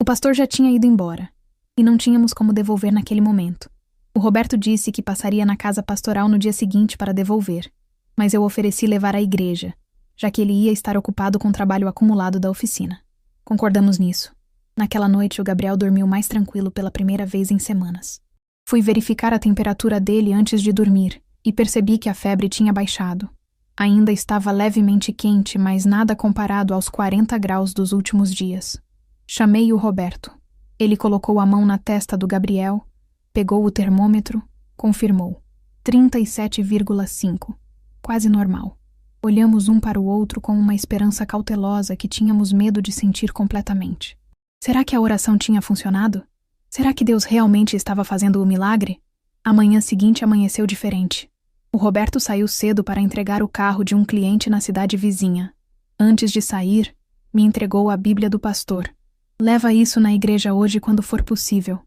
O pastor já tinha ido embora, e não tínhamos como devolver naquele momento. O Roberto disse que passaria na casa pastoral no dia seguinte para devolver, mas eu ofereci levar à igreja, já que ele ia estar ocupado com o trabalho acumulado da oficina. Concordamos nisso. Naquela noite, o Gabriel dormiu mais tranquilo pela primeira vez em semanas. Fui verificar a temperatura dele antes de dormir e percebi que a febre tinha baixado. Ainda estava levemente quente, mas nada comparado aos 40 graus dos últimos dias. Chamei o Roberto. Ele colocou a mão na testa do Gabriel, pegou o termômetro, confirmou. 37,5. Quase normal. Olhamos um para o outro com uma esperança cautelosa que tínhamos medo de sentir completamente. Será que a oração tinha funcionado? Será que Deus realmente estava fazendo o milagre? A manhã seguinte amanheceu diferente. O Roberto saiu cedo para entregar o carro de um cliente na cidade vizinha. Antes de sair, me entregou a Bíblia do pastor. Leva isso na igreja hoje quando for possível.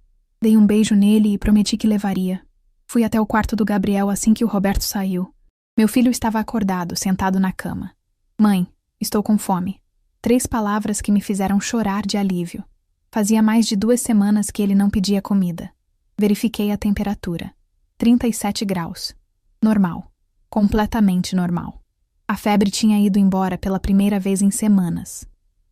Dei um beijo nele e prometi que levaria. Fui até o quarto do Gabriel assim que o Roberto saiu. Meu filho estava acordado, sentado na cama. Mãe, estou com fome. 3 palavras que me fizeram chorar de alívio. Fazia mais de 2 semanas que ele não pedia comida. Verifiquei a temperatura. 37 graus. Normal. Completamente normal. A febre tinha ido embora pela primeira vez em semanas.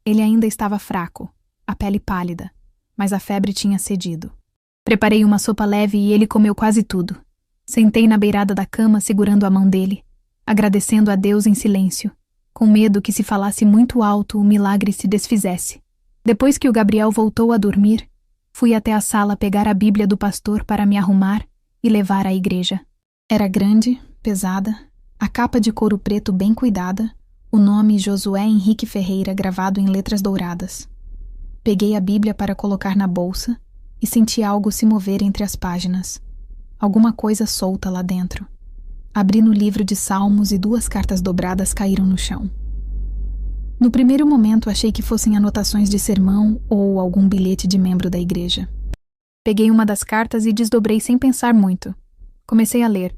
Ele ainda estava fraco, a pele pálida, mas a febre tinha cedido. Preparei uma sopa leve e ele comeu quase tudo. Sentei na beirada da cama segurando a mão dele, agradecendo a Deus em silêncio, com medo que se falasse muito alto o milagre se desfizesse. Depois que o Gabriel voltou a dormir, fui até a sala pegar a Bíblia do pastor para me arrumar e levar à igreja. Era grande, pesada, a capa de couro preto bem cuidada, o nome Josué Henrique Ferreira gravado em letras douradas. Peguei a Bíblia para colocar na bolsa e senti algo se mover entre as páginas. Alguma coisa solta lá dentro. Abri no livro de Salmos e 2 cartas dobradas caíram no chão. No primeiro momento achei que fossem anotações de sermão ou algum bilhete de membro da igreja. Peguei uma das cartas e desdobrei sem pensar muito. Comecei a ler.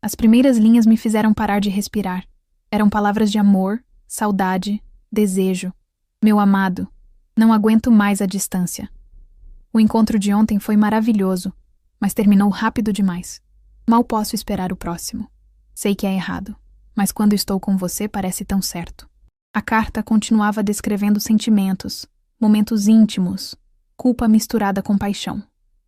As primeiras linhas me fizeram parar de respirar. Eram palavras de amor, saudade, desejo. Meu amado, não aguento mais a distância. O encontro de ontem foi maravilhoso, mas terminou rápido demais. Mal posso esperar o próximo. Sei que é errado, mas quando estou com você parece tão certo. A carta continuava descrevendo sentimentos, momentos íntimos, culpa misturada com paixão.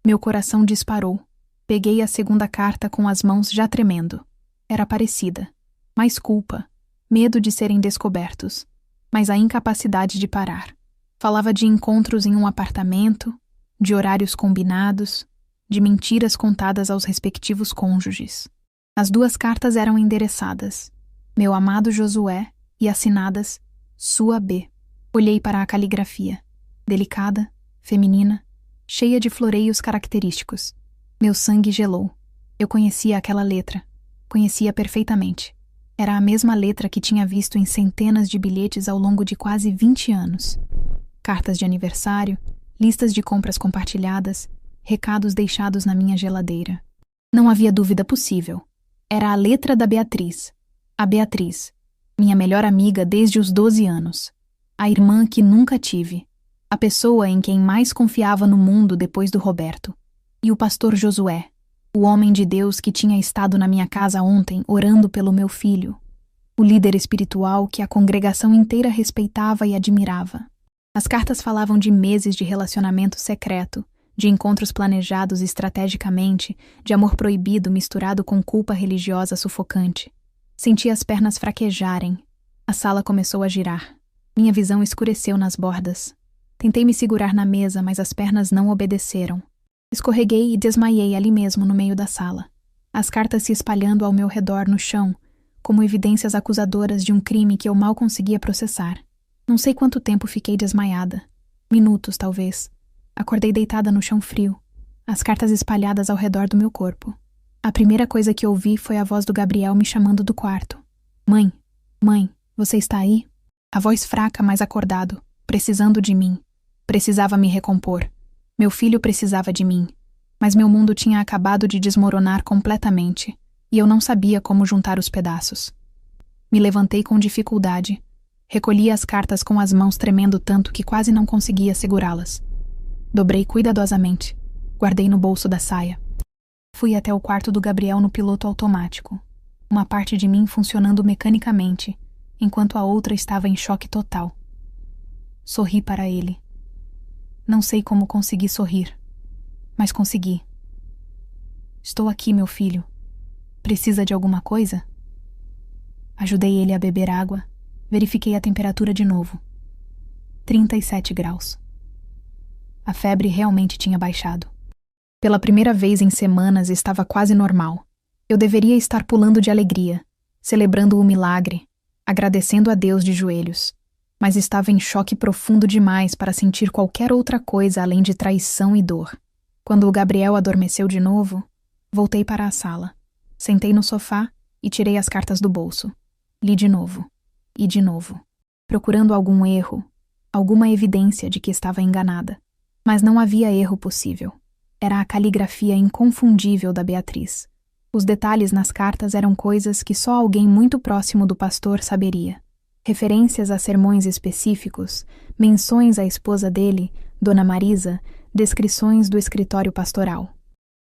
Meu coração disparou. Peguei a segunda carta com as mãos já tremendo. Era parecida. Mais culpa, medo de serem descobertos, mas a incapacidade de parar. Falava de encontros em um apartamento, de horários combinados, de mentiras contadas aos respectivos cônjuges. As 2 cartas eram endereçadas. Meu amado Josué e assinadas Sua B. Olhei para a caligrafia. Delicada, feminina, cheia de floreios característicos. Meu sangue gelou. Eu conhecia aquela letra. Conhecia perfeitamente. Era a mesma letra que tinha visto em centenas de bilhetes ao longo de quase 20 anos. Cartas de aniversário, listas de compras compartilhadas, recados deixados na minha geladeira. Não havia dúvida possível. Era a letra da Beatriz. A Beatriz, minha melhor amiga desde os 12 anos. A irmã que nunca tive. A pessoa em quem mais confiava no mundo depois do Roberto. E o pastor Josué, o homem de Deus que tinha estado na minha casa ontem orando pelo meu filho. O líder espiritual que a congregação inteira respeitava e admirava. As cartas falavam de meses de relacionamento secreto, de encontros planejados estrategicamente, de amor proibido misturado com culpa religiosa sufocante. Senti as pernas fraquejarem. A sala começou a girar. Minha visão escureceu nas bordas. Tentei me segurar na mesa, mas as pernas não obedeceram. Escorreguei e desmaiei ali mesmo no meio da sala. As cartas se espalhando ao meu redor no chão, como evidências acusadoras de um crime que eu mal conseguia processar. Não sei quanto tempo fiquei desmaiada. Minutos, talvez. Acordei deitada no chão frio, as cartas espalhadas ao redor do meu corpo. A primeira coisa que ouvi foi a voz do Gabriel me chamando do quarto. Mãe, mãe, você está aí? A voz fraca, mas acordado, precisando de mim. Precisava me recompor. Meu filho precisava de mim. Mas meu mundo tinha acabado de desmoronar completamente, e eu não sabia como juntar os pedaços. Me levantei com dificuldade. Recolhi as cartas com as mãos tremendo tanto que quase não conseguia segurá-las. Dobrei cuidadosamente. Guardei no bolso da saia. Fui até o quarto do Gabriel no piloto automático. Uma parte de mim funcionando mecanicamente, enquanto a outra estava em choque total. Sorri para ele. Não sei como consegui sorrir, mas consegui. Estou aqui, meu filho. Precisa de alguma coisa? Ajudei ele a beber água. Verifiquei a temperatura de novo. 37 graus. A febre realmente tinha baixado. Pela primeira vez em semanas estava quase normal. Eu deveria estar pulando de alegria, celebrando o milagre, agradecendo a Deus de joelhos. Mas estava em choque profundo demais para sentir qualquer outra coisa além de traição e dor. Quando o Gabriel adormeceu de novo, voltei para a sala. Sentei no sofá e tirei as cartas do bolso. Li de novo. E de novo. Procurando algum erro, alguma evidência de que estava enganada. Mas não havia erro possível. Era a caligrafia inconfundível da Beatriz. Os detalhes nas cartas eram coisas que só alguém muito próximo do pastor saberia. Referências a sermões específicos, menções à esposa dele, Dona Marisa, descrições do escritório pastoral.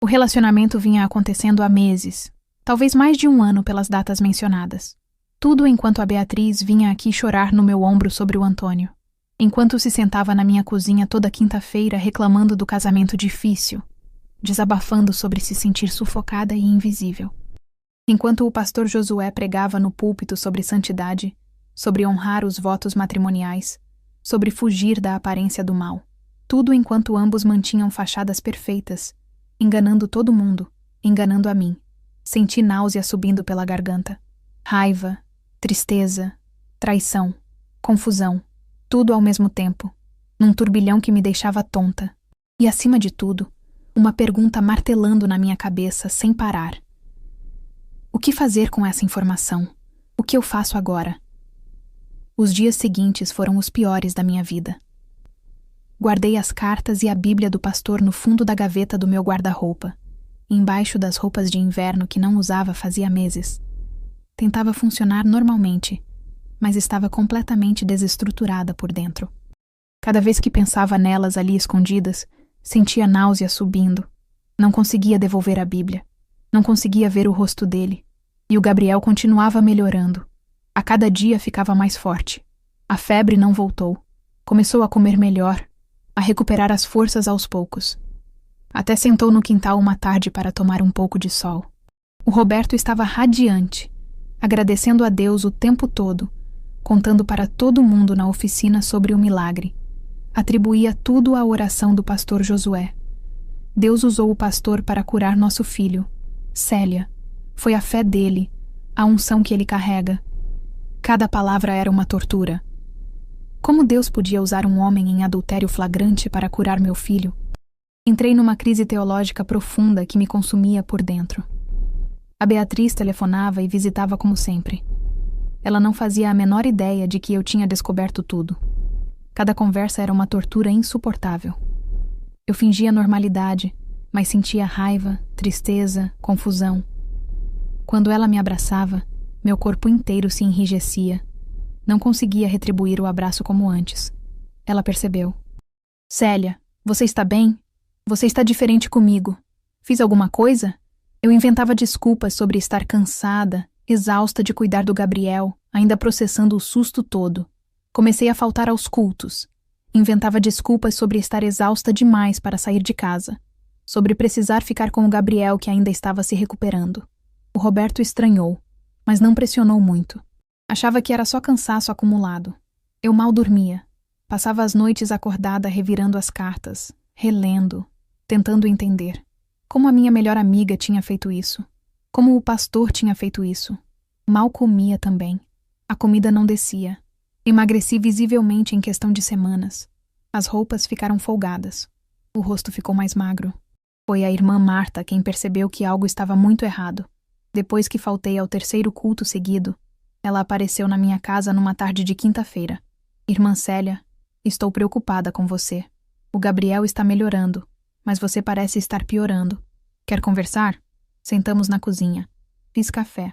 O relacionamento vinha acontecendo há meses, talvez mais de um ano pelas datas mencionadas. Tudo enquanto a Beatriz vinha aqui chorar no meu ombro sobre o Antônio. Enquanto se sentava na minha cozinha toda quinta-feira reclamando do casamento difícil, desabafando sobre se sentir sufocada e invisível. Enquanto o pastor Josué pregava no púlpito sobre santidade, sobre honrar os votos matrimoniais, sobre fugir da aparência do mal. Tudo enquanto ambos mantinham fachadas perfeitas, enganando todo mundo, enganando a mim. Senti náusea subindo pela garganta. Raiva, tristeza, traição, confusão. Tudo ao mesmo tempo, num turbilhão que me deixava tonta. E, acima de tudo, uma pergunta martelando na minha cabeça sem parar. O que fazer com essa informação? O que eu faço agora? Os dias seguintes foram os piores da minha vida. Guardei as cartas e a Bíblia do pastor no fundo da gaveta do meu guarda-roupa, embaixo das roupas de inverno que não usava fazia meses. Tentava funcionar normalmente, mas estava completamente desestruturada por dentro. Cada vez que pensava nelas ali escondidas, sentia náusea subindo. Não conseguia devolver a Bíblia. Não conseguia ver o rosto dele. E o Gabriel continuava melhorando. A cada dia ficava mais forte. A febre não voltou. Começou a comer melhor, a recuperar as forças aos poucos. Até sentou no quintal uma tarde para tomar um pouco de sol. O Roberto estava radiante, agradecendo a Deus o tempo todo, contando para todo mundo na oficina sobre o milagre. Atribuía tudo à oração do pastor Josué. Deus usou o pastor para curar nosso filho, Célia. Foi a fé dele, a unção que ele carrega. Cada palavra era uma tortura. Como Deus podia usar um homem em adultério flagrante para curar meu filho? Entrei numa crise teológica profunda que me consumia por dentro. A Beatriz telefonava e visitava como sempre. Ela não fazia a menor ideia de que eu tinha descoberto tudo. Cada conversa era uma tortura insuportável. Eu fingia normalidade, mas sentia raiva, tristeza, confusão. Quando ela me abraçava, meu corpo inteiro se enrijecia. Não conseguia retribuir o abraço como antes. Ela percebeu. Célia, você está bem? Você está diferente comigo. Fiz alguma coisa? Eu inventava desculpas sobre estar cansada, exausta de cuidar do Gabriel, ainda processando o susto todo. Comecei a faltar aos cultos. Inventava desculpas sobre estar exausta demais para sair de casa. Sobre precisar ficar com o Gabriel, que ainda estava se recuperando. O Roberto estranhou, mas não pressionou muito. Achava que era só cansaço acumulado. Eu mal dormia. Passava as noites acordada revirando as cartas, relendo, tentando entender. Como a minha melhor amiga tinha feito isso. Como o pastor tinha feito isso. Mal comia também. A comida não descia. Emagreci visivelmente em questão de semanas. As roupas ficaram folgadas. O rosto ficou mais magro. Foi a irmã Marta quem percebeu que algo estava muito errado. Depois que faltei ao terceiro culto seguido, ela apareceu na minha casa numa tarde de quinta-feira. Irmã Célia, estou preocupada com você. O Gabriel está melhorando, mas você parece estar piorando. Quer conversar? Sentamos na cozinha. Fiz café.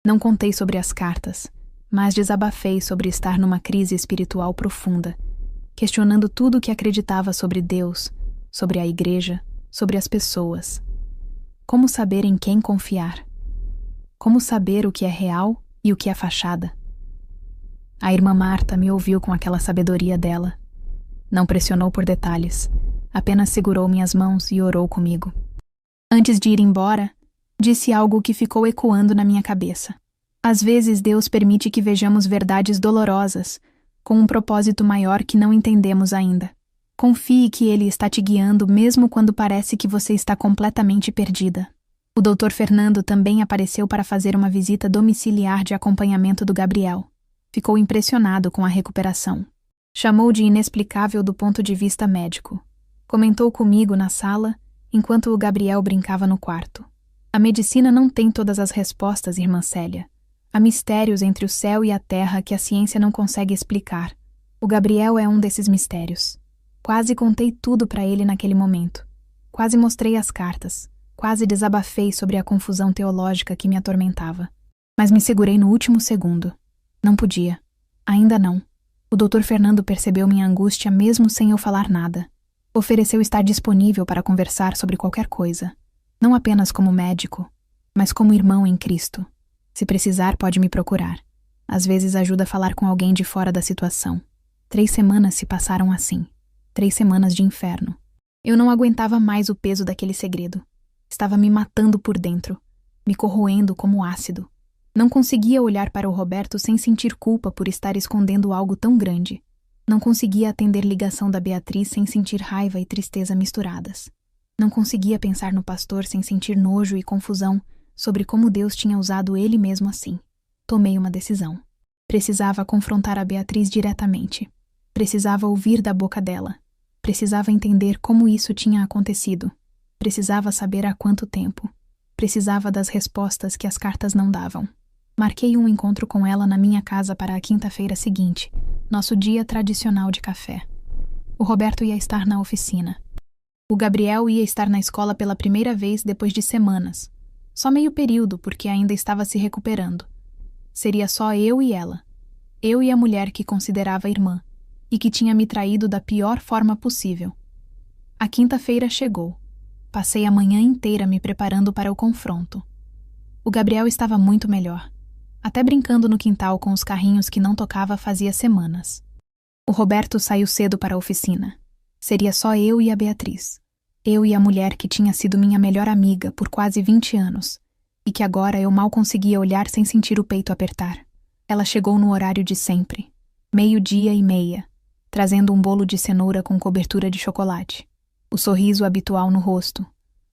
Não contei sobre as cartas, mas desabafei sobre estar numa crise espiritual profunda, questionando tudo o que acreditava sobre Deus, sobre a igreja, sobre as pessoas. Como saber em quem confiar? Como saber o que é real e o que é fachada? A irmã Marta me ouviu com aquela sabedoria dela. Não pressionou por detalhes, apenas segurou minhas mãos e orou comigo. Antes de ir embora, disse algo que ficou ecoando na minha cabeça. Às vezes Deus permite que vejamos verdades dolorosas, com um propósito maior que não entendemos ainda. Confie que Ele está te guiando mesmo quando parece que você está completamente perdida. O Dr. Fernando também apareceu para fazer uma visita domiciliar de acompanhamento do Gabriel. Ficou impressionado com a recuperação. Chamou de inexplicável do ponto de vista médico. Comentou comigo na sala, enquanto o Gabriel brincava no quarto. A medicina não tem todas as respostas, irmã Célia. Há mistérios entre o céu e a terra que a ciência não consegue explicar. O Gabriel é um desses mistérios. Quase contei tudo para ele naquele momento. Quase mostrei as cartas. Quase desabafei sobre a confusão teológica que me atormentava. Mas me segurei no último segundo. Não podia. Ainda não. O Dr. Fernando percebeu minha angústia mesmo sem eu falar nada. Ofereceu estar disponível para conversar sobre qualquer coisa. Não apenas como médico, mas como irmão em Cristo. Se precisar, pode me procurar. Às vezes ajuda a falar com alguém de fora da situação. 3 semanas se passaram assim. 3 semanas de inferno. Eu não aguentava mais o peso daquele segredo. Estava me matando por dentro, me corroendo como ácido. Não conseguia olhar para o Roberto sem sentir culpa por estar escondendo algo tão grande. Não conseguia atender ligação da Beatriz sem sentir raiva e tristeza misturadas. Não conseguia pensar no pastor sem sentir nojo e confusão sobre como Deus tinha usado ele mesmo assim. Tomei uma decisão. Precisava confrontar a Beatriz diretamente. Precisava ouvir da boca dela. Precisava entender como isso tinha acontecido. Precisava saber há quanto tempo. Precisava das respostas que as cartas não davam. Marquei um encontro com ela na minha casa para a quinta-feira seguinte, nosso dia tradicional de café. O Roberto ia estar na oficina. O Gabriel ia estar na escola pela primeira vez depois de semanas. Só meio período, porque ainda estava se recuperando. Seria só eu e ela. Eu e a mulher que considerava irmã, e que tinha me traído da pior forma possível. A quinta-feira chegou. Passei a manhã inteira me preparando para o confronto. O Gabriel estava muito melhor. Até brincando no quintal com os carrinhos que não tocava fazia semanas. O Roberto saiu cedo para a oficina. Seria só eu e a Beatriz. Eu e a mulher que tinha sido minha melhor amiga por quase 20 anos, e que agora eu mal conseguia olhar sem sentir o peito apertar. Ela chegou no horário de sempre, 12:30, trazendo um bolo de cenoura com cobertura de chocolate. O sorriso habitual no rosto,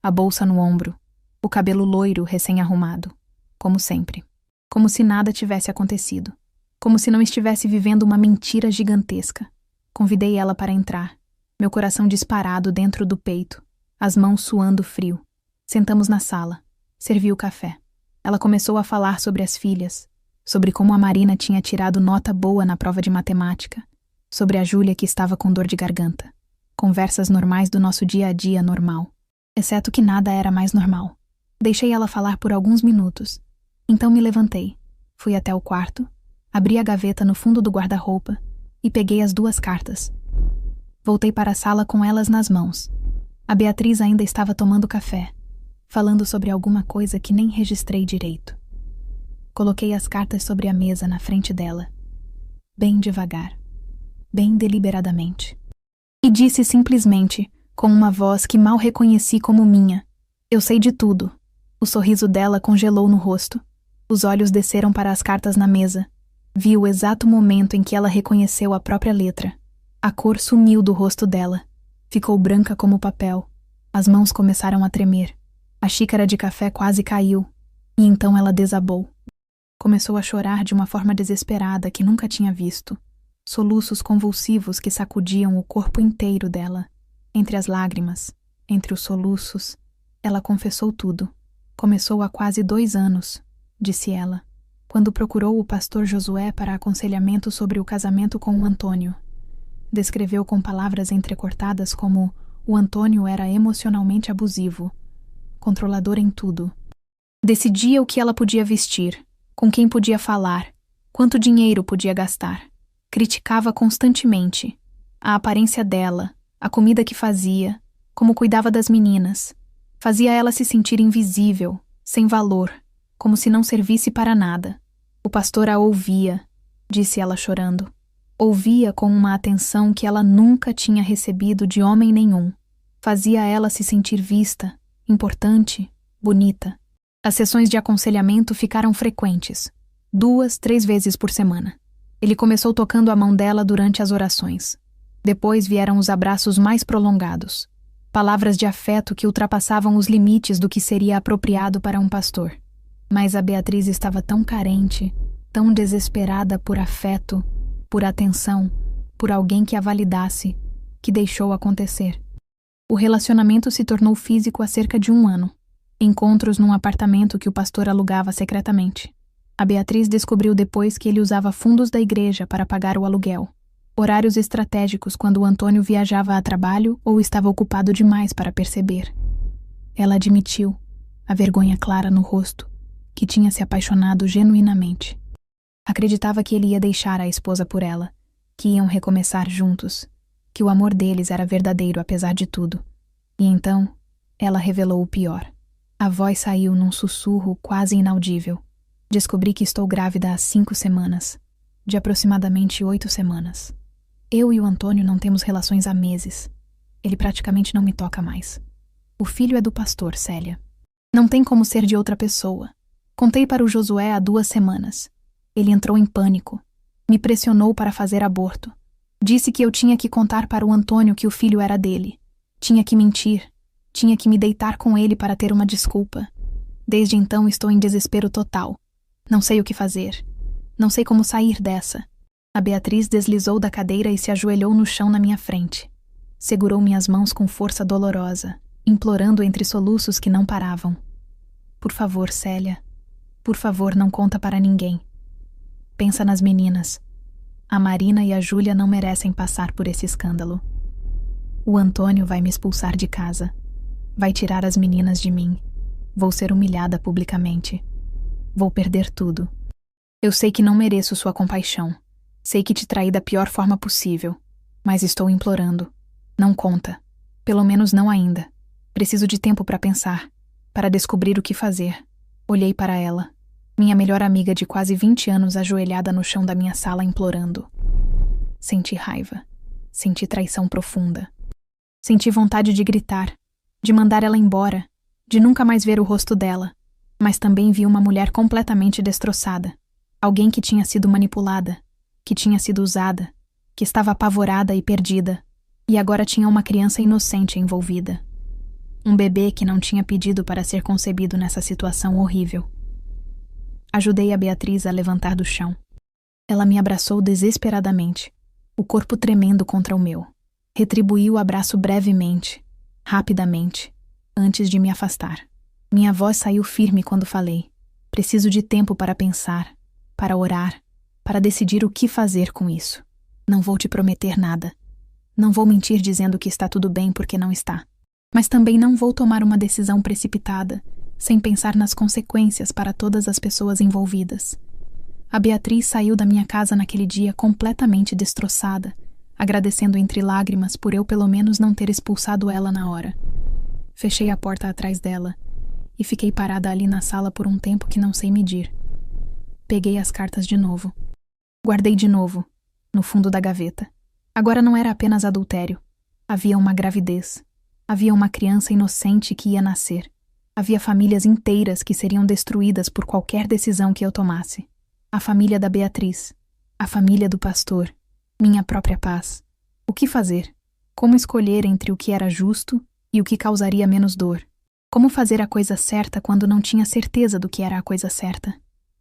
a bolsa no ombro, o cabelo loiro recém-arrumado, como sempre. Como se nada tivesse acontecido. Como se não estivesse vivendo uma mentira gigantesca. Convidei ela para entrar, meu coração disparado dentro do peito, as mãos suando frio. Sentamos na sala. Servi o café. Ela começou a falar sobre as filhas, sobre como a Marina tinha tirado nota boa na prova de matemática, sobre a Júlia que estava com dor de garganta. Conversas normais do nosso dia a dia normal. exceto que nada era mais normal. Deixei ela falar por alguns minutos. Então me levantei, fui até o quarto, abri a gaveta no fundo do guarda-roupa e peguei as 2 cartas. Voltei para a sala com elas nas mãos. A Beatriz ainda estava tomando café, falando sobre alguma coisa que nem registrei direito. Coloquei as cartas sobre a mesa na frente dela, bem devagar, bem deliberadamente. E disse simplesmente, com uma voz que mal reconheci como minha: "Eu sei de tudo." O sorriso dela congelou no rosto. Os olhos desceram para as cartas na mesa. Vi o exato momento em que ela reconheceu a própria letra. A cor sumiu do rosto dela. Ficou branca como papel. As mãos começaram a tremer. A xícara de café quase caiu. E então ela desabou. Começou a chorar de uma forma desesperada que nunca tinha visto. Soluços convulsivos que sacudiam o corpo inteiro dela. Entre as lágrimas, entre os soluços, ela confessou tudo. Começou há quase 2 anos, disse ela, quando procurou o pastor Josué para aconselhamento sobre o casamento com o Antônio. Descreveu com palavras entrecortadas como o Antônio era emocionalmente abusivo, controlador em tudo. Decidia o que ela podia vestir, com quem podia falar, quanto dinheiro podia gastar. Criticava constantemente a aparência dela, a comida que fazia, como cuidava das meninas. Fazia ela se sentir invisível, sem valor, como se não servisse para nada. O pastor a ouvia, disse ela chorando. Ouvia com uma atenção que ela nunca tinha recebido de homem nenhum. Fazia ela se sentir vista, importante, bonita. As sessões de aconselhamento ficaram frequentes, 2, 3 vezes por semana. Ele começou tocando a mão dela durante as orações. Depois vieram os abraços mais prolongados. Palavras de afeto que ultrapassavam os limites do que seria apropriado para um pastor. Mas a Beatriz estava tão carente, tão desesperada por afeto, por atenção, por alguém que a validasse, que deixou acontecer. O relacionamento se tornou físico há cerca de 1 ano. Encontros num apartamento que o pastor alugava secretamente. A Beatriz descobriu depois que ele usava fundos da igreja para pagar o aluguel. Horários estratégicos quando o Antônio viajava a trabalho ou estava ocupado demais para perceber. Ela admitiu, a vergonha clara no rosto, que tinha se apaixonado genuinamente. Acreditava que ele ia deixar a esposa por ela, que iam recomeçar juntos, que o amor deles era verdadeiro apesar de tudo. E então, ela revelou o pior. A voz saiu num sussurro quase inaudível. Descobri que estou grávida há 5 semanas, de aproximadamente 8 semanas. Eu e o Antônio não temos relações há meses. Ele praticamente não me toca mais. O filho é do pastor, Célia. Não tem como ser de outra pessoa. Contei para o Josué há 2 semanas. Ele entrou em pânico. Me pressionou para fazer aborto. Disse que eu tinha que contar para o Antônio que o filho era dele. Tinha que mentir. Tinha que me deitar com ele para ter uma desculpa. Desde então estou em desespero total. Não sei o que fazer. Não sei como sair dessa. A Beatriz deslizou da cadeira e se ajoelhou no chão na minha frente. Segurou minhas mãos com força dolorosa, implorando entre soluços que não paravam. Por favor, Célia. Por favor, não conta para ninguém. Pensa nas meninas. A Marina e a Júlia não merecem passar por esse escândalo. O Antônio vai me expulsar de casa. Vai tirar as meninas de mim. Vou ser humilhada publicamente. Vou perder tudo. Eu sei que não mereço sua compaixão. Sei que te traí da pior forma possível. Mas estou implorando. Não conta. Pelo menos não ainda. Preciso de tempo para pensar. Para descobrir o que fazer. Olhei para ela. Minha melhor amiga de quase 20 anos ajoelhada no chão da minha sala implorando. Senti raiva. Senti traição profunda. Senti vontade de gritar. De mandar ela embora. De nunca mais ver o rosto dela. Mas também vi uma mulher completamente destroçada. Alguém que tinha sido manipulada. Que tinha sido usada. Que estava apavorada e perdida. E agora tinha uma criança inocente envolvida. Um bebê que não tinha pedido para ser concebido nessa situação horrível. Ajudei a Beatriz a levantar do chão. Ela me abraçou desesperadamente, o corpo tremendo contra o meu. Retribuí o abraço brevemente, rapidamente, antes de me afastar. Minha voz saiu firme quando falei. Preciso de tempo para pensar, para orar, para decidir o que fazer com isso. Não vou te prometer nada. Não vou mentir dizendo que está tudo bem porque não está. Mas também não vou tomar uma decisão precipitada, sem pensar nas consequências para todas as pessoas envolvidas. A Beatriz saiu da minha casa naquele dia completamente destroçada, agradecendo entre lágrimas por eu pelo menos não ter expulsado ela na hora. Fechei a porta atrás dela e fiquei parada ali na sala por um tempo que não sei medir. Peguei as cartas de novo. Guardei de novo, no fundo da gaveta. Agora não era apenas adultério. Havia uma gravidez. Havia uma criança inocente que ia nascer. Havia famílias inteiras que seriam destruídas por qualquer decisão que eu tomasse. A família da Beatriz. A família do pastor. Minha própria paz. O que fazer? Como escolher entre o que era justo e o que causaria menos dor? Como fazer a coisa certa quando não tinha certeza do que era a coisa certa?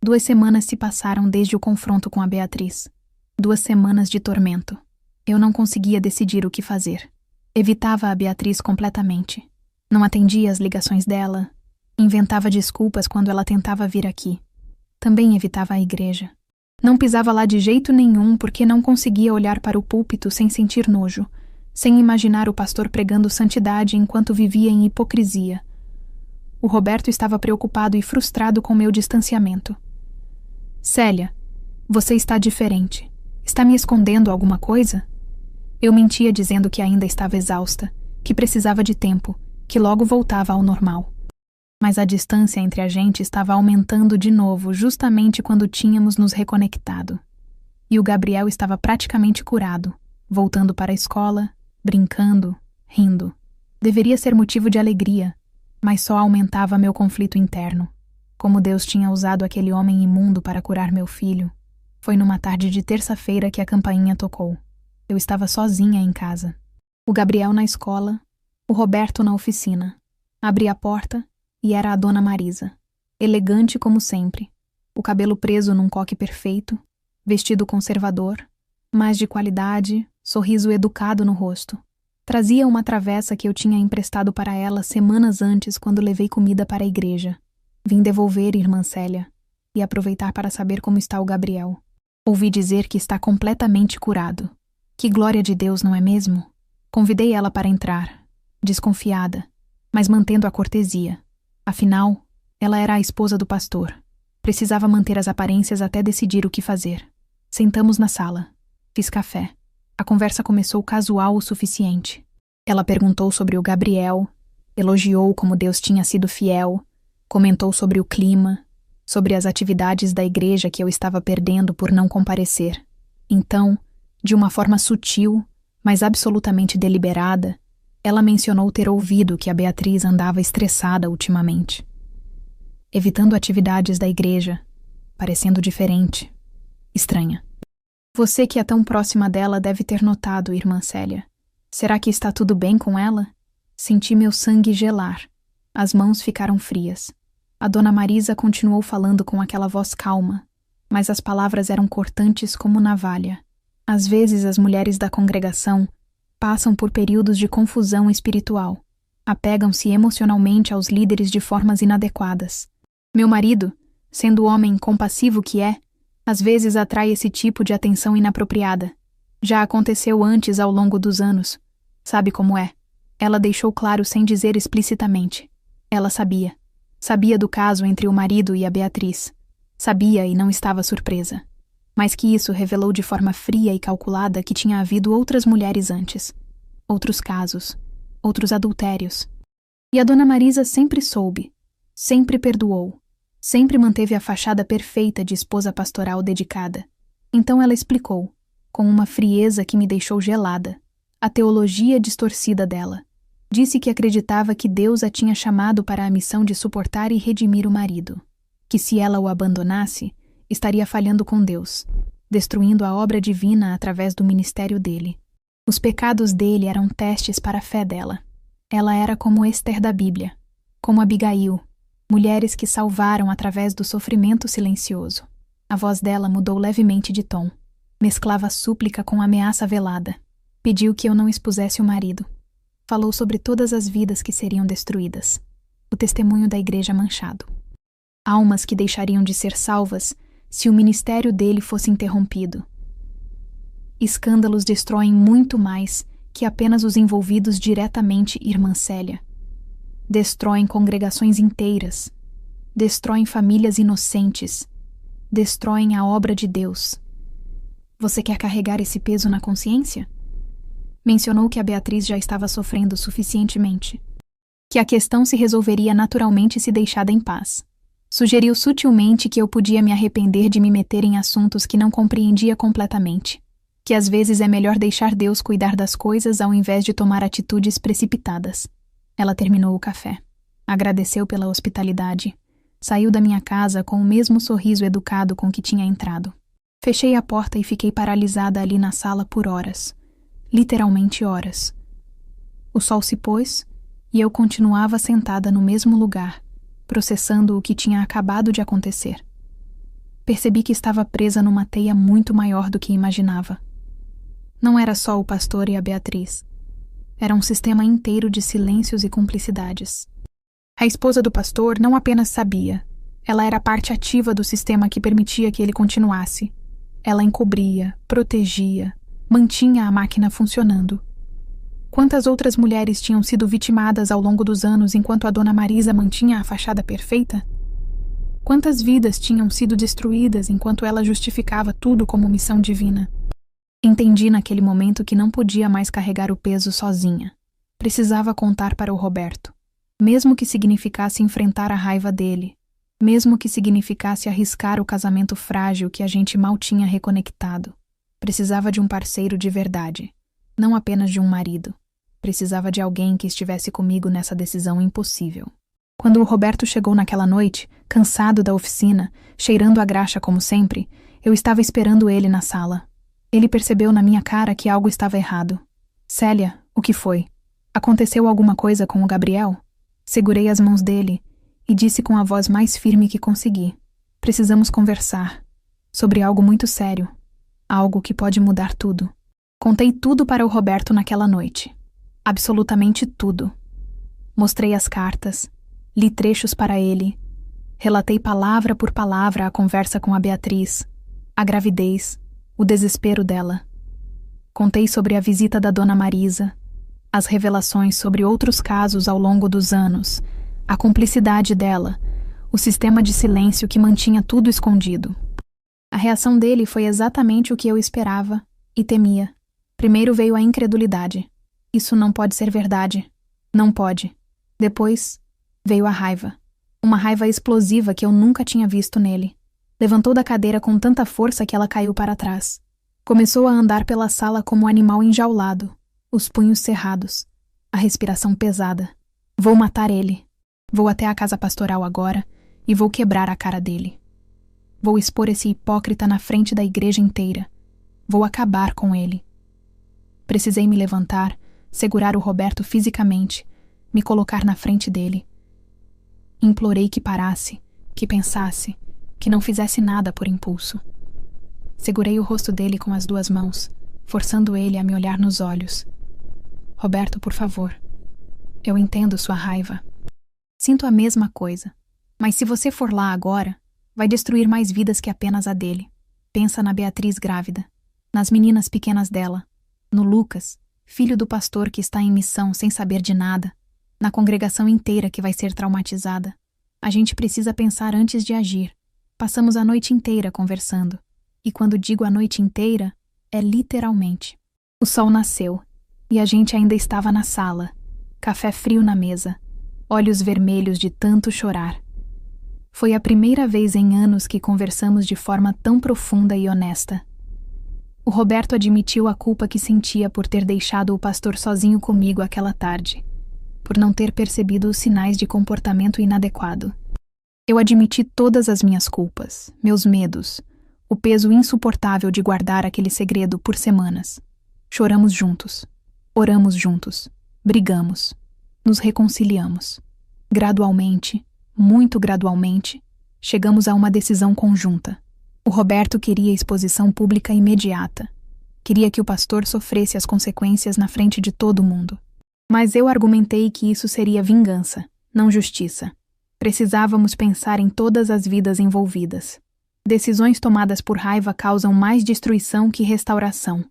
2 semanas se passaram desde o confronto com a Beatriz. 2 semanas de tormento. Eu não conseguia decidir o que fazer. Evitava a Beatriz completamente. Não atendia às ligações dela. Inventava desculpas quando ela tentava vir aqui. Também evitava a igreja. Não pisava lá de jeito nenhum porque não conseguia olhar para o púlpito sem sentir nojo, sem imaginar o pastor pregando santidade enquanto vivia em hipocrisia. O Roberto estava preocupado e frustrado com meu distanciamento. Célia, você está diferente. Está me escondendo alguma coisa? Eu mentia dizendo que ainda estava exausta, que precisava de tempo, que logo voltava ao normal. Mas a distância entre a gente estava aumentando de novo justamente quando tínhamos nos reconectado. E o Gabriel estava praticamente curado, voltando para a escola, brincando, rindo. Deveria ser motivo de alegria, mas só aumentava meu conflito interno. Como Deus tinha usado aquele homem imundo para curar meu filho. Foi numa tarde de terça-feira que a campainha tocou. Eu estava sozinha em casa. O Gabriel na escola, o Roberto na oficina. Abri a porta e era a Dona Marisa, elegante como sempre, o cabelo preso num coque perfeito, vestido conservador, mas de qualidade, sorriso educado no rosto. Trazia uma travessa que eu tinha emprestado para ela semanas antes quando levei comida para a igreja. Vim devolver, irmã Célia, e aproveitar para saber como está o Gabriel. Ouvi dizer que está completamente curado. Que glória de Deus, não é mesmo? Convidei ela para entrar, desconfiada, mas mantendo a cortesia. Afinal, ela era a esposa do pastor. Precisava manter as aparências até decidir o que fazer. Sentamos na sala. Fiz café. A conversa começou casual o suficiente. Ela perguntou sobre o Gabriel, elogiou como Deus tinha sido fiel, comentou sobre o clima, sobre as atividades da igreja que eu estava perdendo por não comparecer. Então, de uma forma sutil, mas absolutamente deliberada, ela mencionou ter ouvido que a Beatriz andava estressada ultimamente. Evitando atividades da igreja, parecendo diferente, estranha. Você que é tão próxima dela deve ter notado, irmã Célia. Será que está tudo bem com ela? Senti meu sangue gelar. As mãos ficaram frias. A Dona Marisa continuou falando com aquela voz calma, mas as palavras eram cortantes como navalha. Às vezes as mulheres da congregação passam por períodos de confusão espiritual. Apegam-se emocionalmente aos líderes de formas inadequadas. Meu marido, sendo o homem compassivo que é, às vezes atrai esse tipo de atenção inapropriada. Já aconteceu antes ao longo dos anos. Sabe como é? Ela deixou claro sem dizer explicitamente. Ela sabia. Sabia do caso entre o marido e a Beatriz. Sabia e não estava surpresa. Mas que isso revelou de forma fria e calculada que tinha havido outras mulheres antes. Outros casos. Outros adultérios. E a Dona Marisa sempre soube. Sempre perdoou. Sempre manteve a fachada perfeita de esposa pastoral dedicada. Então ela explicou, com uma frieza que me deixou gelada, a teologia distorcida dela. Disse que acreditava que Deus a tinha chamado para a missão de suportar e redimir o marido. Que se ela o abandonasse, estaria falhando com Deus, destruindo a obra divina através do ministério dele. Os pecados dele eram testes para a fé dela. Ela era como Esther da Bíblia, como Abigail, mulheres que salvaram através do sofrimento silencioso. A voz dela mudou levemente de tom. Mesclava súplica com ameaça velada. Pediu que eu não expusesse o marido. Falou sobre todas as vidas que seriam destruídas. O testemunho da igreja manchado. Almas que deixariam de ser salvas se o ministério dele fosse interrompido. Escândalos destroem muito mais que apenas os envolvidos diretamente, irmã Célia. Destroem congregações inteiras, destroem famílias inocentes, destroem a obra de Deus. Você quer carregar esse peso na consciência? Mencionou que a Beatriz já estava sofrendo suficientemente, que a questão se resolveria naturalmente se deixada em paz. Sugeriu sutilmente que eu podia me arrepender de me meter em assuntos que não compreendia completamente, que às vezes é melhor deixar Deus cuidar das coisas ao invés de tomar atitudes precipitadas. Ela terminou o café, agradeceu pela hospitalidade, saiu da minha casa com o mesmo sorriso educado com que tinha entrado. Fechei a porta e fiquei paralisada ali na sala por horas, literalmente horas. O sol se pôs e eu continuava sentada no mesmo lugar, processando o que tinha acabado de acontecer. Percebi que estava presa numa teia muito maior do que imaginava. Não era só o pastor e a Beatriz. Era um sistema inteiro de silêncios e cumplicidades. A esposa do pastor não apenas sabia, ela era parte ativa do sistema que permitia que ele continuasse. Ela encobria, protegia, mantinha a máquina funcionando. Quantas outras mulheres tinham sido vitimadas ao longo dos anos enquanto a dona Marisa mantinha a fachada perfeita? Quantas vidas tinham sido destruídas enquanto ela justificava tudo como missão divina? Entendi naquele momento que não podia mais carregar o peso sozinha. Precisava contar para o Roberto. Mesmo que significasse enfrentar a raiva dele, mesmo que significasse arriscar o casamento frágil que a gente mal tinha reconectado. Precisava de um parceiro de verdade, não apenas de um marido. Precisava de alguém que estivesse comigo nessa decisão impossível. Quando o Roberto chegou naquela noite, cansado da oficina, cheirando a graxa como sempre, eu estava esperando ele na sala. Ele percebeu na minha cara que algo estava errado. Célia, o que foi? Aconteceu alguma coisa com o Gabriel? Segurei as mãos dele e disse com a voz mais firme que consegui. Precisamos conversar sobre algo muito sério, algo que pode mudar tudo. Contei tudo para o Roberto naquela noite. Absolutamente tudo. Mostrei as cartas, li trechos para ele, relatei palavra por palavra a conversa com a Beatriz, a gravidez, o desespero dela. Contei sobre a visita da dona Marisa, as revelações sobre outros casos ao longo dos anos, a cumplicidade dela, o sistema de silêncio que mantinha tudo escondido. A reação dele foi exatamente o que eu esperava e temia. Primeiro veio a incredulidade. Isso não pode ser verdade. Não pode. Depois, veio a raiva. Uma raiva explosiva que eu nunca tinha visto nele. Levantou da cadeira com tanta força que ela caiu para trás. Começou a andar pela sala como um animal enjaulado, os punhos cerrados, a respiração pesada. Vou matar ele. Vou até a casa pastoral agora e vou quebrar a cara dele. Vou expor esse hipócrita na frente da igreja inteira. Vou acabar com ele. Precisei me levantar, segurar o Roberto fisicamente, me colocar na frente dele. Implorei que parasse, que pensasse, que não fizesse nada por impulso. Segurei o rosto dele com as duas mãos, forçando ele a me olhar nos olhos. Roberto, por favor. Eu entendo sua raiva. Sinto a mesma coisa. Mas se você for lá agora, vai destruir mais vidas que apenas a dele. Pensa na Beatriz grávida, nas meninas pequenas dela, no Lucas, filho do pastor que está em missão sem saber de nada, na congregação inteira que vai ser traumatizada. A gente precisa pensar antes de agir. Passamos a noite inteira conversando. E quando digo a noite inteira, é literalmente. O sol nasceu, e a gente ainda estava na sala. Café frio na mesa, olhos vermelhos de tanto chorar. Foi a primeira vez em anos que conversamos de forma tão profunda e honesta. O Roberto admitiu a culpa que sentia por ter deixado o pastor sozinho comigo aquela tarde, por não ter percebido os sinais de comportamento inadequado. Eu admiti todas as minhas culpas, meus medos, o peso insuportável de guardar aquele segredo por semanas. Choramos juntos, oramos juntos, brigamos, nos reconciliamos. Gradualmente, muito gradualmente, chegamos a uma decisão conjunta. O Roberto queria exposição pública imediata. Queria que o pastor sofresse as consequências na frente de todo mundo. Mas eu argumentei que isso seria vingança, não justiça. Precisávamos pensar em todas as vidas envolvidas. Decisões tomadas por raiva causam mais destruição que restauração.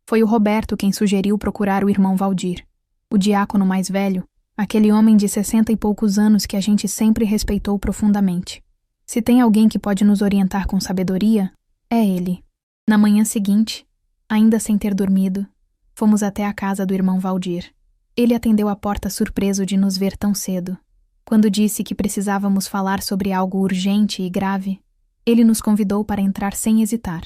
Foi o Roberto quem sugeriu procurar o irmão Valdir, o diácono mais velho, aquele homem de 60 e poucos anos que a gente sempre respeitou profundamente. Se tem alguém que pode nos orientar com sabedoria, é ele. Na manhã seguinte, ainda sem ter dormido, fomos até a casa do irmão Valdir. Ele atendeu a porta surpreso de nos ver tão cedo. Quando disse que precisávamos falar sobre algo urgente e grave, ele nos convidou para entrar sem hesitar.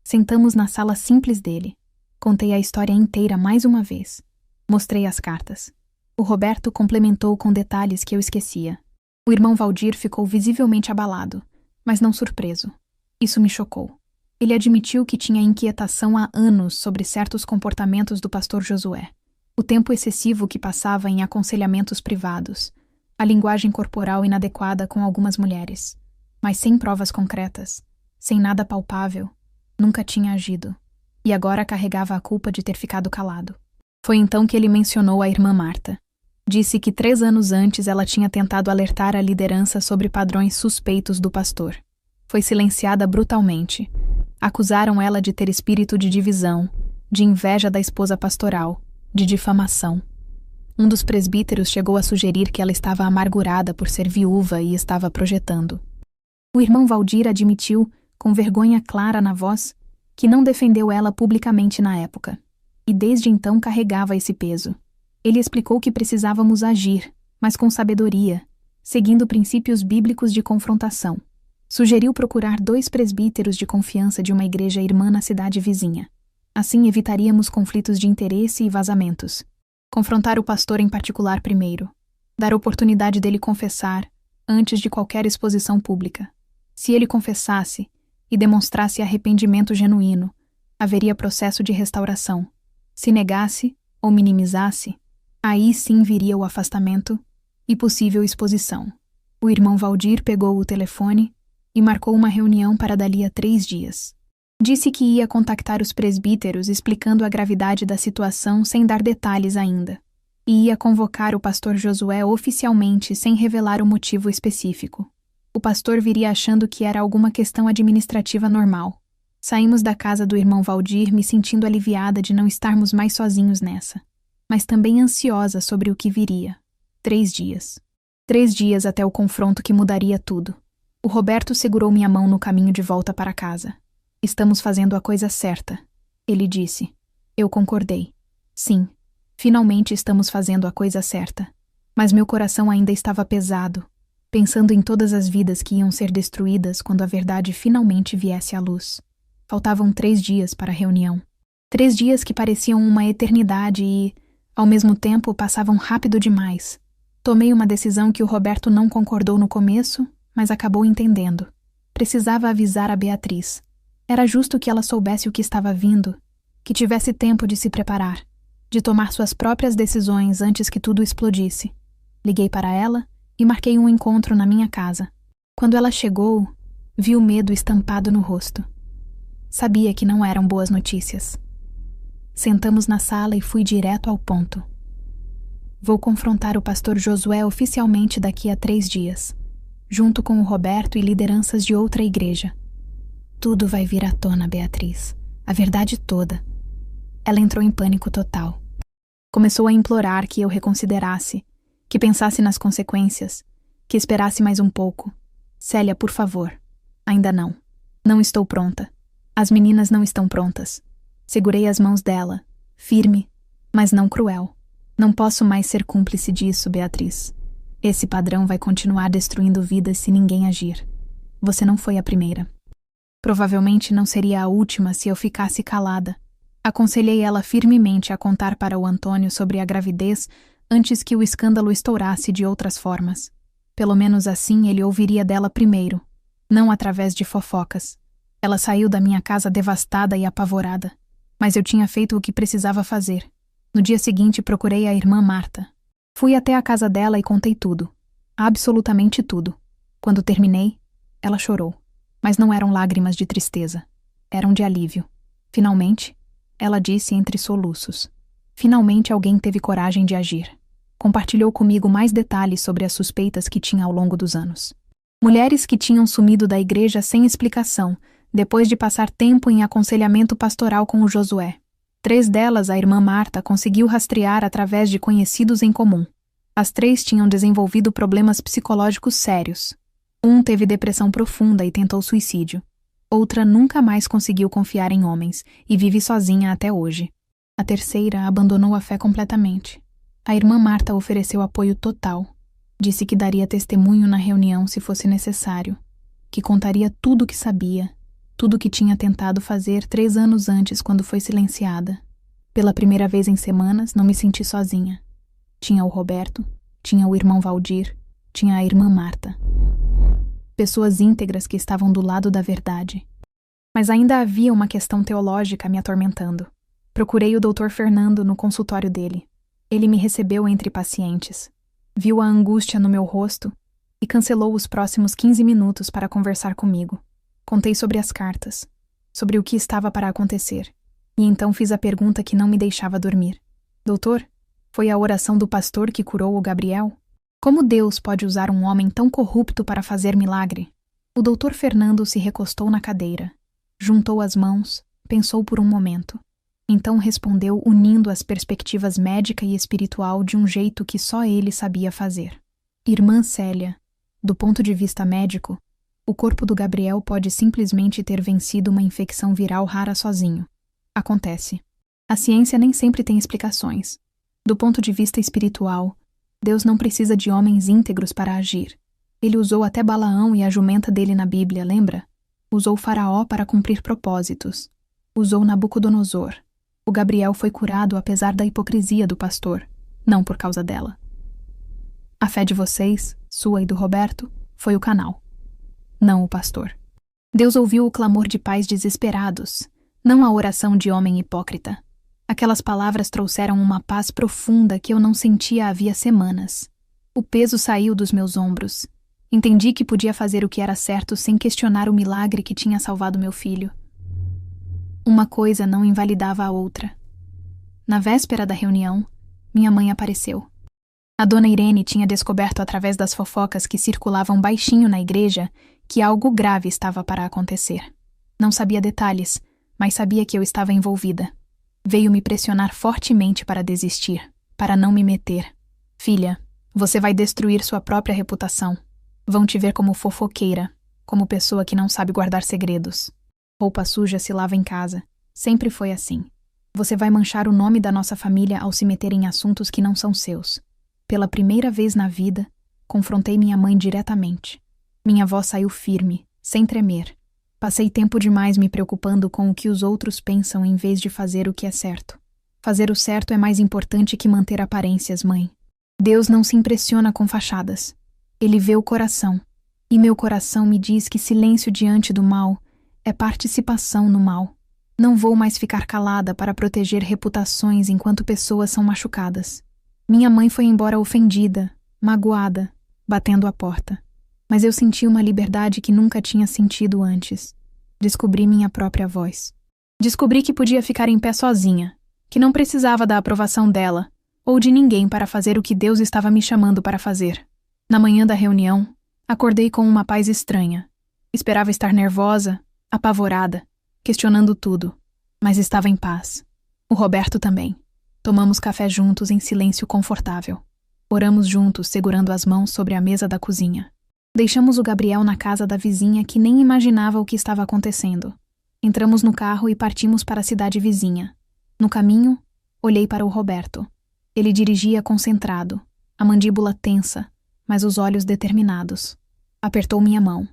Sentamos na sala simples dele. Contei a história inteira mais uma vez. Mostrei as cartas. O Roberto complementou com detalhes que eu esquecia. O irmão Valdir ficou visivelmente abalado, mas não surpreso. Isso me chocou. Ele admitiu que tinha inquietação há anos sobre certos comportamentos do pastor Josué. O tempo excessivo que passava em aconselhamentos privados, a linguagem corporal inadequada com algumas mulheres. Mas sem provas concretas, sem nada palpável, nunca tinha agido. E agora carregava a culpa de ter ficado calado. Foi então que ele mencionou a irmã Marta. Disse que 3 anos antes ela tinha tentado alertar a liderança sobre padrões suspeitos do pastor. Foi silenciada brutalmente. Acusaram ela de ter espírito de divisão, de inveja da esposa pastoral, de difamação. Um dos presbíteros chegou a sugerir que ela estava amargurada por ser viúva e estava projetando. O irmão Valdir admitiu, com vergonha clara na voz, que não defendeu ela publicamente na época, e desde então carregava esse peso. Ele explicou que precisávamos agir, mas com sabedoria, seguindo princípios bíblicos de confrontação. Sugeriu procurar 2 presbíteros de confiança de uma igreja irmã na cidade vizinha. Assim evitaríamos conflitos de interesse e vazamentos. Confrontar o pastor em particular primeiro. Dar oportunidade dele confessar, antes de qualquer exposição pública. Se ele confessasse e demonstrasse arrependimento genuíno, haveria processo de restauração. Se negasse ou minimizasse, aí sim viria o afastamento e possível exposição. O irmão Valdir pegou o telefone e marcou uma reunião para dali a 3 dias. Disse que ia contactar os presbíteros explicando a gravidade da situação sem dar detalhes ainda, e ia convocar o pastor Josué oficialmente sem revelar o motivo específico. O pastor viria achando que era alguma questão administrativa normal. Saímos da casa do irmão Valdir me sentindo aliviada de não estarmos mais sozinhos nessa, mas também ansiosa sobre o que viria. 3 dias. 3 dias até o confronto que mudaria tudo. O Roberto segurou minha mão no caminho de volta para casa. Estamos fazendo a coisa certa, ele disse. Eu concordei. Sim, finalmente estamos fazendo a coisa certa. Mas meu coração ainda estava pesado, pensando em todas as vidas que iam ser destruídas quando a verdade finalmente viesse à luz. Faltavam 3 dias para a reunião. 3 dias que pareciam uma eternidade e, ao mesmo tempo, passavam rápido demais. Tomei uma decisão que o Roberto não concordou no começo, mas acabou entendendo. Precisava avisar a Beatriz. Era justo que ela soubesse o que estava vindo, que tivesse tempo de se preparar, de tomar suas próprias decisões antes que tudo explodisse. Liguei para ela e marquei um encontro na minha casa. Quando ela chegou, vi o medo estampado no rosto. Sabia que não eram boas notícias. Sentamos na sala e fui direto ao ponto. Vou confrontar o pastor Josué oficialmente daqui a 3 dias, junto com o Roberto e lideranças de outra igreja. Tudo vai vir à tona, Beatriz. A verdade toda. Ela entrou em pânico total. Começou a implorar que eu reconsiderasse, que pensasse nas consequências, que esperasse mais um pouco. Célia, por favor. Ainda não. Não estou pronta. As meninas não estão prontas. Segurei as mãos dela, firme, mas não cruel. Não posso mais ser cúmplice disso, Beatriz. Esse padrão vai continuar destruindo vidas se ninguém agir. Você não foi a primeira. Provavelmente não seria a última se eu ficasse calada. Aconselhei ela firmemente a contar para o Antônio sobre a gravidez antes que o escândalo estourasse de outras formas. Pelo menos assim ele ouviria dela primeiro, não através de fofocas. Ela saiu da minha casa devastada e apavorada, mas eu tinha feito o que precisava fazer. No dia seguinte procurei a irmã Marta. Fui até a casa dela e contei tudo. Absolutamente tudo. Quando terminei, ela chorou. Mas não eram lágrimas de tristeza. Eram de alívio. Finalmente, ela disse entre soluços. Finalmente alguém teve coragem de agir. Compartilhou comigo mais detalhes sobre as suspeitas que tinha ao longo dos anos. Mulheres que tinham sumido da igreja sem explicação, depois de passar tempo em aconselhamento pastoral com o Josué. 3 delas a irmã Marta conseguiu rastrear através de conhecidos em comum. As 3 tinham desenvolvido problemas psicológicos sérios. Um teve depressão profunda e tentou suicídio. Outra nunca mais conseguiu confiar em homens e vive sozinha até hoje. A terceira abandonou a fé completamente. A irmã Marta ofereceu apoio total. Disse que daria testemunho na reunião se fosse necessário, que contaria tudo o que sabia, tudo o que tinha tentado fazer 3 anos antes quando foi silenciada. Pela primeira vez em semanas, não me senti sozinha. Tinha o Roberto, tinha o irmão Valdir, tinha a irmã Marta. Pessoas íntegras que estavam do lado da verdade. Mas ainda havia uma questão teológica me atormentando. Procurei o Dr. Fernando no consultório dele. Ele me recebeu entre pacientes. Viu a angústia no meu rosto e cancelou os próximos 15 minutos para conversar comigo. Contei sobre as cartas, sobre o que estava para acontecer. E então fiz a pergunta que não me deixava dormir. Doutor, foi a oração do pastor que curou o Gabriel? Como Deus pode usar um homem tão corrupto para fazer milagre? O Dr. Fernando se recostou na cadeira, juntou as mãos, pensou por um momento. Então respondeu unindo as perspectivas médica e espiritual de um jeito que só ele sabia fazer. Irmã Célia, do ponto de vista médico, o corpo do Gabriel pode simplesmente ter vencido uma infecção viral rara sozinho. Acontece. A ciência nem sempre tem explicações. Do ponto de vista espiritual, Deus não precisa de homens íntegros para agir. Ele usou até Balaão e a jumenta dele na Bíblia, lembra? Usou Faraó para cumprir propósitos. Usou Nabucodonosor. O Gabriel foi curado apesar da hipocrisia do pastor, não por causa dela. A fé de vocês, sua e do Roberto, foi o canal, não o pastor. Deus ouviu o clamor de pais desesperados, não a oração de homem hipócrita. Aquelas palavras trouxeram uma paz profunda que eu não sentia havia semanas. O peso saiu dos meus ombros. Entendi que podia fazer o que era certo sem questionar o milagre que tinha salvado meu filho. Uma coisa não invalidava a outra. Na véspera da reunião, minha mãe apareceu. A dona Irene tinha descoberto através das fofocas que circulavam baixinho na igreja que algo grave estava para acontecer. Não sabia detalhes, mas sabia que eu estava envolvida. Veio me pressionar fortemente para desistir, para não me meter. Filha, você vai destruir sua própria reputação. Vão te ver como fofoqueira, como pessoa que não sabe guardar segredos. Roupa suja se lava em casa. Sempre foi assim. Você vai manchar o nome da nossa família ao se meter em assuntos que não são seus. Pela primeira vez na vida, confrontei minha mãe diretamente. Minha voz saiu firme, sem tremer. Passei tempo demais me preocupando com o que os outros pensam em vez de fazer o que é certo. Fazer o certo é mais importante que manter aparências, mãe. Deus não se impressiona com fachadas. Ele vê o coração. E meu coração me diz que silêncio diante do mal é participação no mal. Não vou mais ficar calada para proteger reputações enquanto pessoas são machucadas. Minha mãe foi embora ofendida, magoada, batendo a porta. Mas eu senti uma liberdade que nunca tinha sentido antes. Descobri minha própria voz. Descobri que podia ficar em pé sozinha, que não precisava da aprovação dela ou de ninguém para fazer o que Deus estava me chamando para fazer. Na manhã da reunião, acordei com uma paz estranha. Esperava estar nervosa, apavorada, questionando tudo, mas estava em paz. O Roberto também. Tomamos café juntos em silêncio confortável. Oramos juntos, segurando as mãos sobre a mesa da cozinha. Deixamos o Gabriel na casa da vizinha que nem imaginava o que estava acontecendo. Entramos no carro e partimos para a cidade vizinha. No caminho, olhei para o Roberto. Ele dirigia concentrado, a mandíbula tensa, mas os olhos determinados. Apertou minha mão.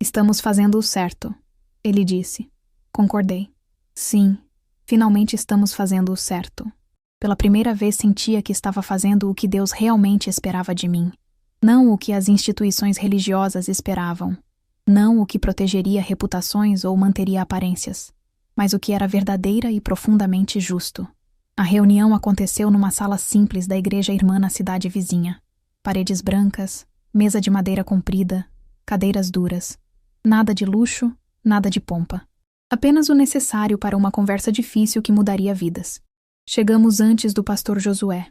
Estamos fazendo o certo, ele disse. Concordei. Sim, finalmente estamos fazendo o certo. Pela primeira vez sentia que estava fazendo o que Deus realmente esperava de mim. Não o que as instituições religiosas esperavam. Não o que protegeria reputações ou manteria aparências. Mas o que era verdadeira e profundamente justo. A reunião aconteceu numa sala simples da igreja irmã na cidade vizinha. Paredes brancas, mesa de madeira comprida, cadeiras duras. Nada de luxo, nada de pompa. Apenas o necessário para uma conversa difícil que mudaria vidas. Chegamos antes do pastor Josué.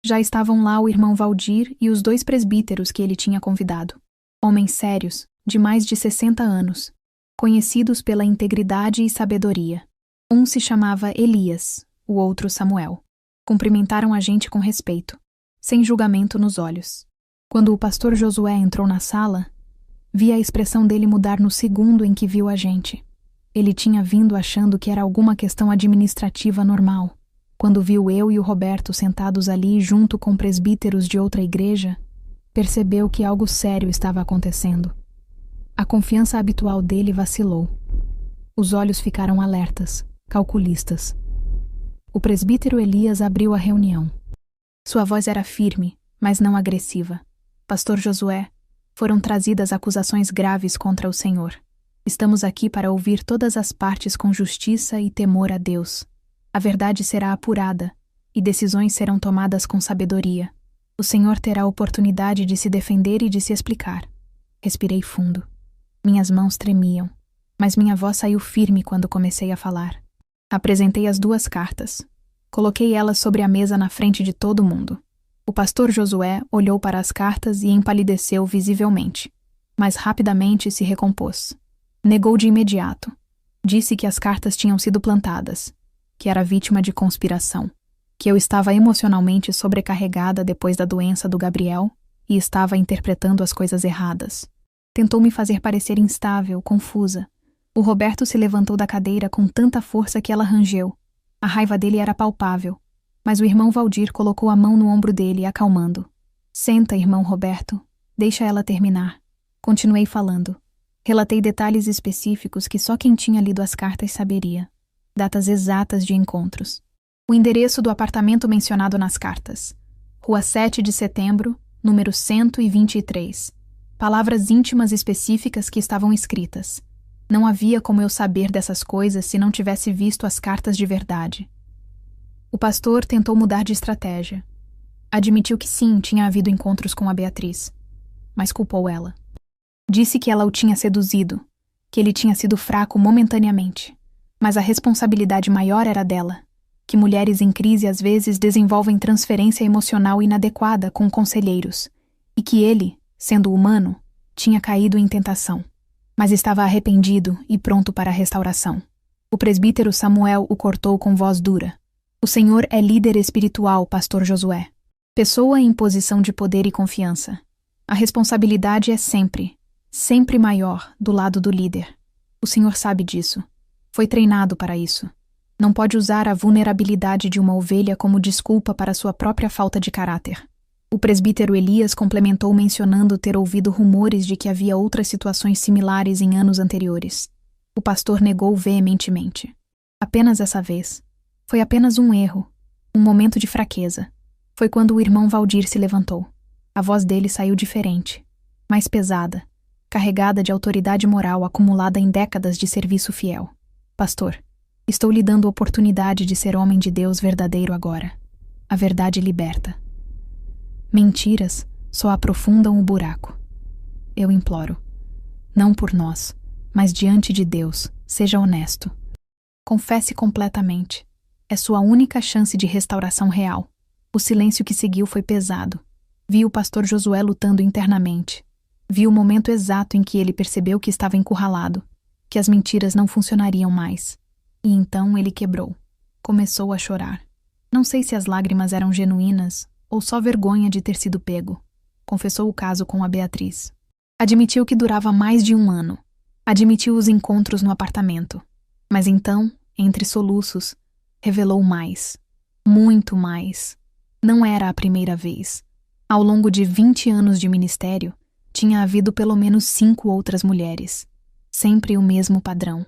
Já estavam lá o irmão Valdir e os 2 presbíteros que ele tinha convidado. Homens sérios, de mais de 60 anos, conhecidos pela integridade e sabedoria. Um se chamava Elias, o outro Samuel. Cumprimentaram a gente com respeito, sem julgamento nos olhos. Quando o pastor Josué entrou na sala, vi a expressão dele mudar no segundo em que viu a gente. Ele tinha vindo achando que era alguma questão administrativa normal. Quando viu eu e o Roberto sentados ali junto com presbíteros de outra igreja, percebeu que algo sério estava acontecendo. A confiança habitual dele vacilou. Os olhos ficaram alertas, calculistas. O presbítero Elias abriu a reunião. Sua voz era firme, mas não agressiva. Pastor Josué, foram trazidas acusações graves contra o Senhor. Estamos aqui para ouvir todas as partes com justiça e temor a Deus. A verdade será apurada, e decisões serão tomadas com sabedoria. O Senhor terá a oportunidade de se defender e de se explicar. Respirei fundo. Minhas mãos tremiam, mas minha voz saiu firme quando comecei a falar. Apresentei as 2 cartas. Coloquei elas sobre a mesa na frente de todo mundo. O pastor Josué olhou para as cartas e empalideceu visivelmente, mas rapidamente se recompôs. Negou de imediato. Disse que as cartas tinham sido plantadas, que era vítima de conspiração, que eu estava emocionalmente sobrecarregada depois da doença do Gabriel e estava interpretando as coisas erradas. Tentou me fazer parecer instável, confusa. O Roberto se levantou da cadeira com tanta força que ela rangeu. A raiva dele era palpável, mas o irmão Valdir colocou a mão no ombro dele, acalmando. Senta, irmão Roberto. Deixa ela terminar. Continuei falando. Relatei detalhes específicos que só quem tinha lido as cartas saberia. Datas exatas de encontros. O endereço do apartamento mencionado nas cartas. Rua 7 de Setembro, número 123. Palavras íntimas específicas que estavam escritas. Não havia como eu saber dessas coisas se não tivesse visto as cartas de verdade. O pastor tentou mudar de estratégia. Admitiu que sim, tinha havido encontros com a Beatriz, mas culpou ela. Disse que ela o tinha seduzido, que ele tinha sido fraco momentaneamente, mas a responsabilidade maior era dela, que mulheres em crise às vezes desenvolvem transferência emocional inadequada com conselheiros, e que ele, sendo humano, tinha caído em tentação, mas estava arrependido e pronto para a restauração. O presbítero Samuel o cortou com voz dura. O Senhor é líder espiritual, pastor Josué. Pessoa em posição de poder e confiança. A responsabilidade é sempre maior do lado do líder. O Senhor sabe disso. Foi treinado para isso. Não pode usar a vulnerabilidade de uma ovelha como desculpa para sua própria falta de caráter. O presbítero Elias complementou mencionando ter ouvido rumores de que havia outras situações similares em anos anteriores. O pastor negou veementemente. Apenas essa vez. Foi apenas um erro, um momento de fraqueza. Foi quando o irmão Valdir se levantou. A voz dele saiu diferente, mais pesada, carregada de autoridade moral acumulada em décadas de serviço fiel. Pastor, estou lhe dando a oportunidade de ser homem de Deus verdadeiro agora. A verdade liberta. Mentiras só aprofundam o buraco. Eu imploro. Não por nós, mas diante de Deus, seja honesto. Confesse completamente. É sua única chance de restauração real. O silêncio que seguiu foi pesado. Vi o pastor Josué lutando internamente. Vi o momento exato em que ele percebeu que estava encurralado, que as mentiras não funcionariam mais. E então ele quebrou. Começou a chorar. Não sei se as lágrimas eram genuínas ou só vergonha de ter sido pego. Confessou o caso com a Beatriz. Admitiu que durava mais de 1 ano. Admitiu os encontros no apartamento. Mas então, entre soluços, revelou mais. Muito mais. Não era a primeira vez. Ao longo de 20 anos de ministério, tinha havido pelo menos 5 outras mulheres. Sempre o mesmo padrão.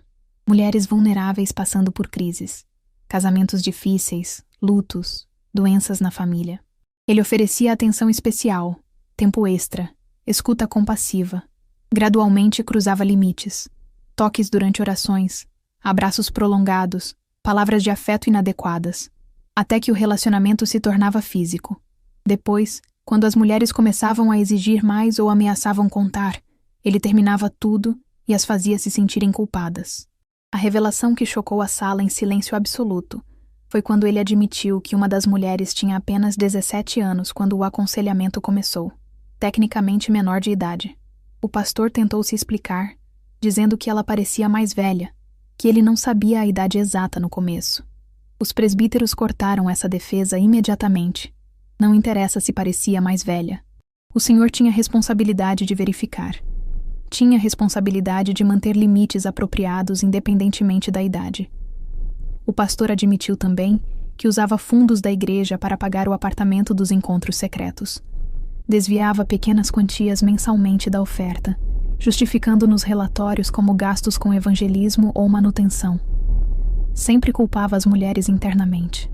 Mulheres vulneráveis passando por crises. Casamentos difíceis, lutos, doenças na família. Ele oferecia atenção especial, tempo extra, escuta compassiva. Gradualmente cruzava limites. Toques durante orações, abraços prolongados, palavras de afeto inadequadas. Até que o relacionamento se tornava físico. Depois, quando as mulheres começavam a exigir mais ou ameaçavam contar, ele terminava tudo e as fazia se sentirem culpadas. A revelação que chocou a sala em silêncio absoluto foi quando ele admitiu que uma das mulheres tinha apenas 17 anos quando o aconselhamento começou, tecnicamente menor de idade. O pastor tentou se explicar, dizendo que ela parecia mais velha, que ele não sabia a idade exata no começo. Os presbíteros cortaram essa defesa imediatamente. Não interessa se parecia mais velha. O senhor tinha responsabilidade de verificar. Tinha responsabilidade de manter limites apropriados independentemente da idade. O pastor admitiu também que usava fundos da igreja para pagar o apartamento dos encontros secretos. Desviava pequenas quantias mensalmente da oferta, justificando nos relatórios como gastos com evangelismo ou manutenção. Sempre culpava as mulheres internamente.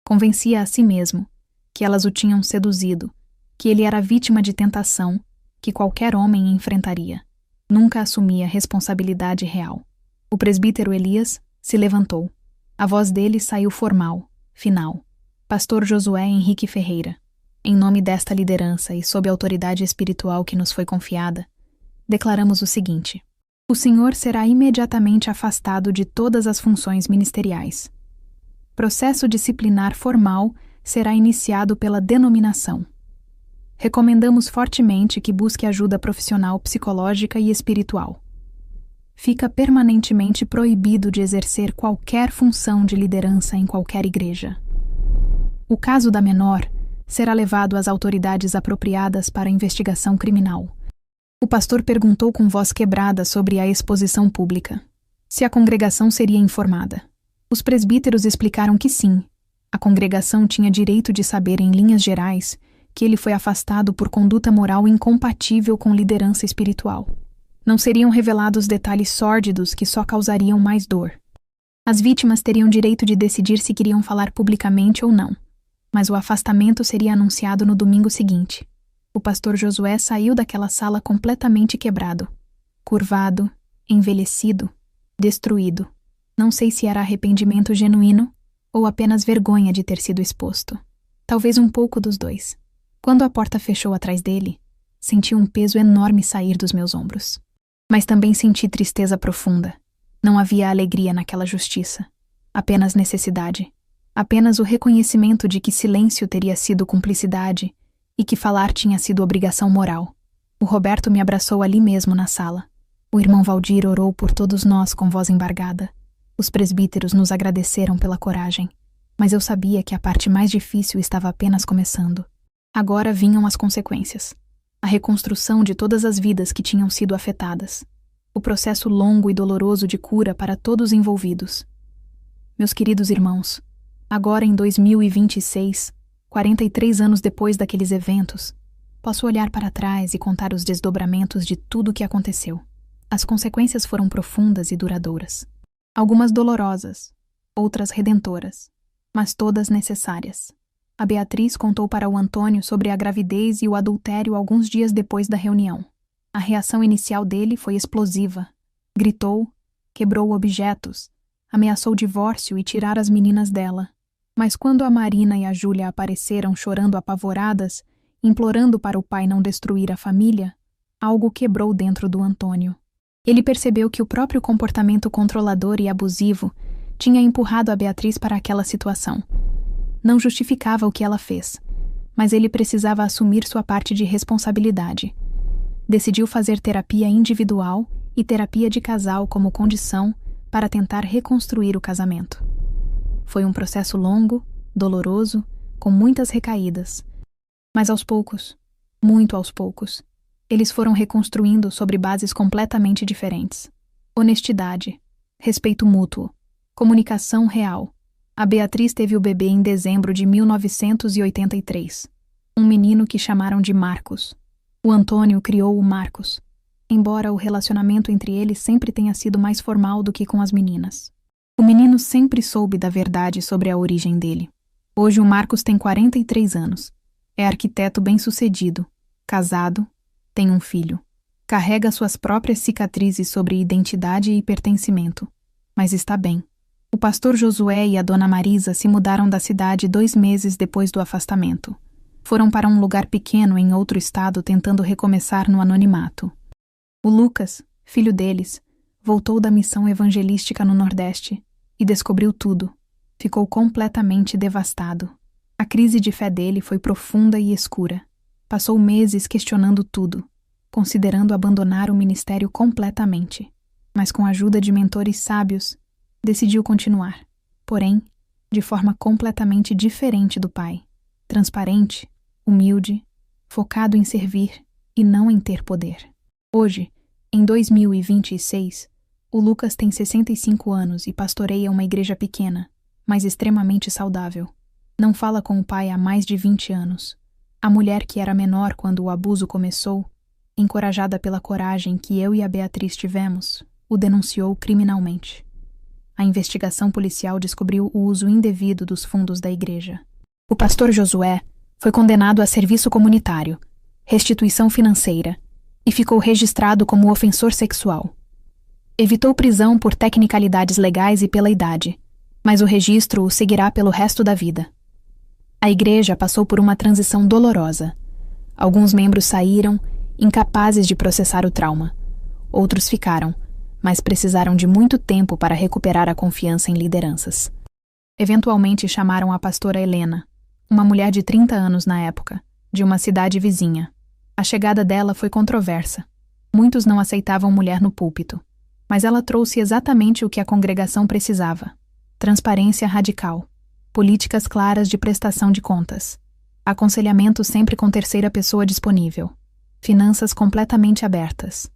Convencia a si mesmo que elas o tinham seduzido, que ele era vítima de tentação, que qualquer homem enfrentaria. Nunca assumia responsabilidade real. O presbítero Elias se levantou. A voz dele saiu formal, final. Pastor Josué Henrique Ferreira, em nome desta liderança e sob a autoridade espiritual que nos foi confiada, declaramos o seguinte: o senhor será imediatamente afastado de todas as funções ministeriais. Processo disciplinar formal será iniciado pela denominação. Recomendamos fortemente que busque ajuda profissional psicológica e espiritual. Fica permanentemente proibido de exercer qualquer função de liderança em qualquer igreja. O caso da menor será levado às autoridades apropriadas para investigação criminal. O pastor perguntou com voz quebrada sobre a exposição pública, se a congregação seria informada. Os presbíteros explicaram que sim. A congregação tinha direito de saber em linhas gerais que ele foi afastado por conduta moral incompatível com liderança espiritual. Não seriam revelados detalhes sórdidos que só causariam mais dor. As vítimas teriam direito de decidir se queriam falar publicamente ou não, mas o afastamento seria anunciado no domingo seguinte. O pastor Josué saiu daquela sala completamente quebrado, curvado, envelhecido, destruído. Não sei se era arrependimento genuíno ou apenas vergonha de ter sido exposto. Talvez um pouco dos dois. Quando a porta fechou atrás dele, senti um peso enorme sair dos meus ombros. Mas também senti tristeza profunda. Não havia alegria naquela justiça. Apenas necessidade. Apenas o reconhecimento de que silêncio teria sido cumplicidade e que falar tinha sido obrigação moral. O Roberto me abraçou ali mesmo na sala. O irmão Valdir orou por todos nós com voz embargada. Os presbíteros nos agradeceram pela coragem, mas eu sabia que a parte mais difícil estava apenas começando. Agora vinham as consequências. A reconstrução de todas as vidas que tinham sido afetadas. O processo longo e doloroso de cura para todos envolvidos. Meus queridos irmãos, agora em 2026, 43 anos depois daqueles eventos, posso olhar para trás e contar os desdobramentos de tudo o que aconteceu. As consequências foram profundas e duradouras. Algumas dolorosas, outras redentoras, mas todas necessárias. A Beatriz contou para o Antônio sobre a gravidez e o adultério alguns dias depois da reunião. A reação inicial dele foi explosiva. Gritou, quebrou objetos, ameaçou divórcio e tirar as meninas dela. Mas quando a Marina e a Júlia apareceram chorando apavoradas, implorando para o pai não destruir a família, algo quebrou dentro do Antônio. Ele percebeu que o próprio comportamento controlador e abusivo tinha empurrado a Beatriz para aquela situação. Não justificava o que ela fez, mas ele precisava assumir sua parte de responsabilidade. Decidiu fazer terapia individual e terapia de casal como condição para tentar reconstruir o casamento. Foi um processo longo, doloroso, com muitas recaídas. Mas aos poucos, muito aos poucos, eles foram reconstruindo sobre bases completamente diferentes. Honestidade, respeito mútuo, comunicação real. A Beatriz teve o bebê em dezembro de 1983. Um menino que chamaram de Marcos. O Antônio criou o Marcos, embora o relacionamento entre eles sempre tenha sido mais formal do que com as meninas. O menino sempre soube da verdade sobre a origem dele. Hoje o Marcos tem 43 anos. É arquiteto bem-sucedido, casado, tem um filho. Carrega suas próprias cicatrizes sobre identidade e pertencimento, mas está bem. O pastor Josué e a dona Marisa se mudaram da cidade 2 meses depois do afastamento. Foram para um lugar pequeno em outro estado tentando recomeçar no anonimato. O Lucas, filho deles, voltou da missão evangelística no Nordeste e descobriu tudo. Ficou completamente devastado. A crise de fé dele foi profunda e escura. Passou meses questionando tudo, considerando abandonar o ministério completamente. Mas com a ajuda de mentores sábios, decidiu continuar. Porém, de forma completamente diferente do pai, transparente, humilde, focado em servir e não em ter poder. Hoje, em 2026, o Lucas tem 65 anos e pastoreia uma igreja pequena, mas extremamente saudável. Não fala com o pai há mais de 20 anos. A mulher que era menor quando o abuso começou, encorajada pela coragem que eu e a Beatriz tivemos, o denunciou criminalmente. A investigação policial descobriu o uso indevido dos fundos da igreja. O pastor Josué foi condenado a serviço comunitário, restituição financeira e ficou registrado como ofensor sexual. Evitou prisão por tecnicalidades legais e pela idade, mas o registro o seguirá pelo resto da vida. A igreja passou por uma transição dolorosa. Alguns membros saíram, incapazes de processar o trauma. Outros ficaram, mas precisaram de muito tempo para recuperar a confiança em lideranças. Eventualmente chamaram a pastora Helena, uma mulher de 30 anos na época, de uma cidade vizinha. A chegada dela foi controversa. Muitos não aceitavam mulher no púlpito, mas ela trouxe exatamente o que a congregação precisava: transparência radical, políticas claras de prestação de contas, aconselhamento sempre com terceira pessoa disponível, finanças completamente abertas,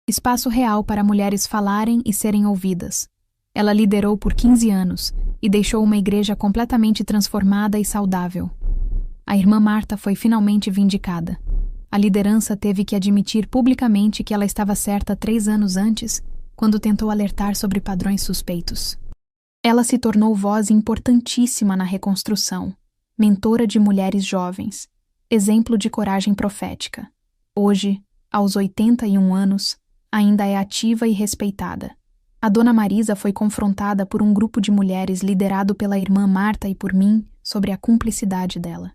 espaço real para mulheres falarem e serem ouvidas. Ela liderou por 15 anos e deixou uma igreja completamente transformada e saudável. A irmã Marta foi finalmente vindicada. A liderança teve que admitir publicamente que ela estava certa 3 anos antes, quando tentou alertar sobre padrões suspeitos. Ela se tornou voz importantíssima na reconstrução, mentora de mulheres jovens, exemplo de coragem profética. Hoje, aos 81 anos, ainda é ativa e respeitada. A dona Marisa foi confrontada por um grupo de mulheres liderado pela irmã Marta e por mim sobre a cumplicidade dela.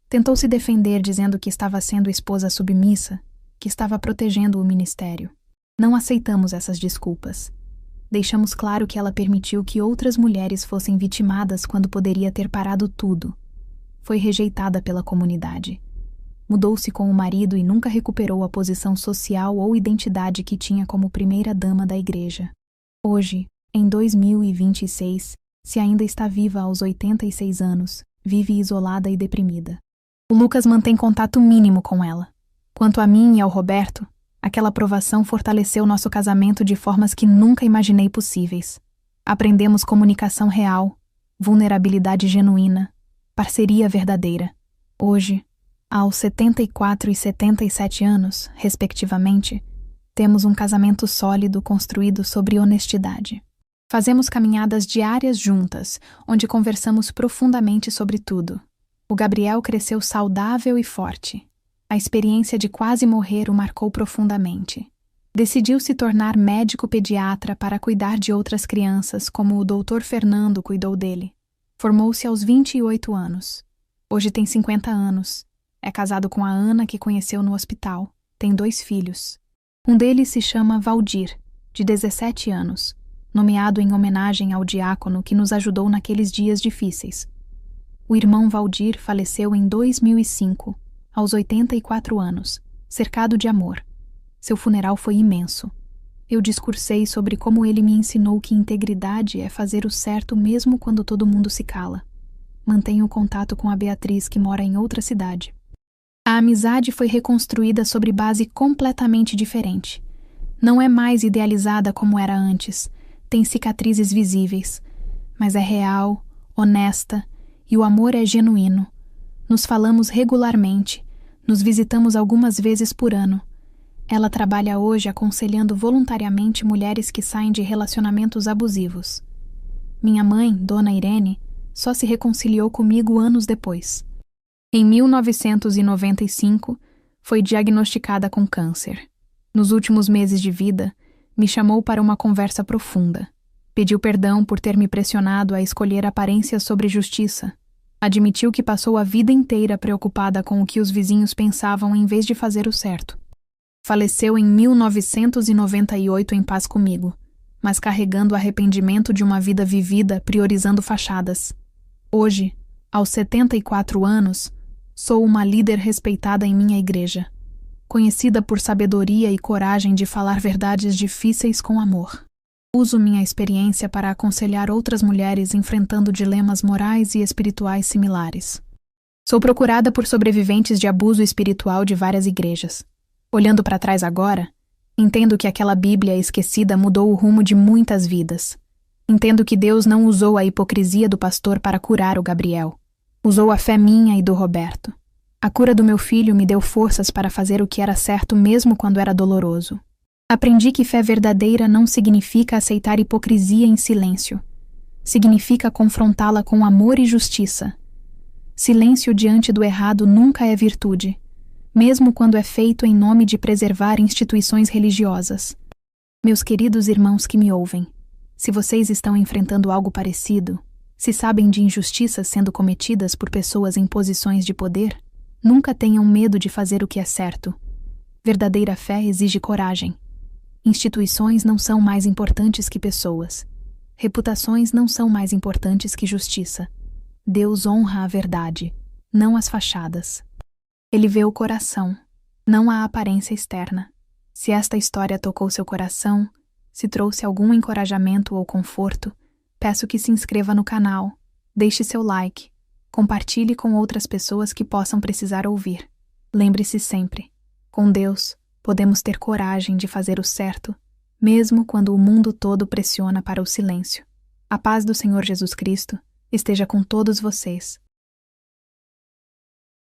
Tentou se defender dizendo que estava sendo esposa submissa, que estava protegendo o ministério. Não aceitamos essas desculpas. Deixamos claro que ela permitiu que outras mulheres fossem vitimadas quando poderia ter parado tudo. Foi rejeitada pela comunidade. Mudou-se com o marido e nunca recuperou a posição social ou identidade que tinha como primeira-dama da igreja. Hoje, em 2026, se ainda está viva aos 86 anos, vive isolada e deprimida. O Lucas mantém contato mínimo com ela. Quanto a mim e ao Roberto, aquela provação fortaleceu nosso casamento de formas que nunca imaginei possíveis. Aprendemos comunicação real, vulnerabilidade genuína, parceria verdadeira. Hoje, aos 74 e 77 anos, respectivamente, temos um casamento sólido construído sobre honestidade. Fazemos caminhadas diárias juntas, onde conversamos profundamente sobre tudo. O Gabriel cresceu saudável e forte. A experiência de quase morrer o marcou profundamente. Decidiu se tornar médico pediatra para cuidar de outras crianças, como o Dr. Fernando cuidou dele. Formou-se aos 28 anos. Hoje tem 50 anos. É casado com a Ana, que conheceu no hospital. Tem 2 filhos. Um deles se chama Valdir, de 17 anos, nomeado em homenagem ao diácono que nos ajudou naqueles dias difíceis. O irmão Valdir faleceu em 2005, aos 84 anos, cercado de amor. Seu funeral foi imenso. Eu discursei sobre como ele me ensinou que integridade é fazer o certo mesmo quando todo mundo se cala. Mantenho contato com a Beatriz, que mora em outra cidade. A amizade foi reconstruída sobre base completamente diferente. Não é mais idealizada como era antes, tem cicatrizes visíveis, mas é real, honesta e o amor é genuíno. Nos falamos regularmente, nos visitamos algumas vezes por ano. Ela trabalha hoje aconselhando voluntariamente mulheres que saem de relacionamentos abusivos. Minha mãe, Dona Irene, só se reconciliou comigo anos depois. Em 1995, foi diagnosticada com câncer. Nos últimos meses de vida, me chamou para uma conversa profunda. Pediu perdão por ter me pressionado a escolher aparência sobre justiça. Admitiu que passou a vida inteira preocupada com o que os vizinhos pensavam em vez de fazer o certo. Faleceu em 1998 em paz comigo, mas carregando o arrependimento de uma vida vivida priorizando fachadas. Hoje, aos 74 anos, sou uma líder respeitada em minha igreja, conhecida por sabedoria e coragem de falar verdades difíceis com amor. Uso minha experiência para aconselhar outras mulheres enfrentando dilemas morais e espirituais similares. Sou procurada por sobreviventes de abuso espiritual de várias igrejas. Olhando para trás agora, entendo que aquela Bíblia esquecida mudou o rumo de muitas vidas. Entendo que Deus não usou a hipocrisia do pastor para curar o Gabriel. Usou a fé minha e do Roberto. A cura do meu filho me deu forças para fazer o que era certo mesmo quando era doloroso. Aprendi que fé verdadeira não significa aceitar hipocrisia em silêncio. Significa confrontá-la com amor e justiça. Silêncio diante do errado nunca é virtude, mesmo quando é feito em nome de preservar instituições religiosas. Meus queridos irmãos que me ouvem, se vocês estão enfrentando algo parecido, se sabem de injustiças sendo cometidas por pessoas em posições de poder, nunca tenham medo de fazer o que é certo. Verdadeira fé exige coragem. Instituições não são mais importantes que pessoas. Reputações não são mais importantes que justiça. Deus honra a verdade, não as fachadas. Ele vê o coração, não a aparência externa. Se esta história tocou seu coração, se trouxe algum encorajamento ou conforto, peço que se inscreva no canal, deixe seu like, compartilhe com outras pessoas que possam precisar ouvir. Lembre-se sempre, com Deus, podemos ter coragem de fazer o certo, mesmo quando o mundo todo pressiona para o silêncio. A paz do Senhor Jesus Cristo esteja com todos vocês.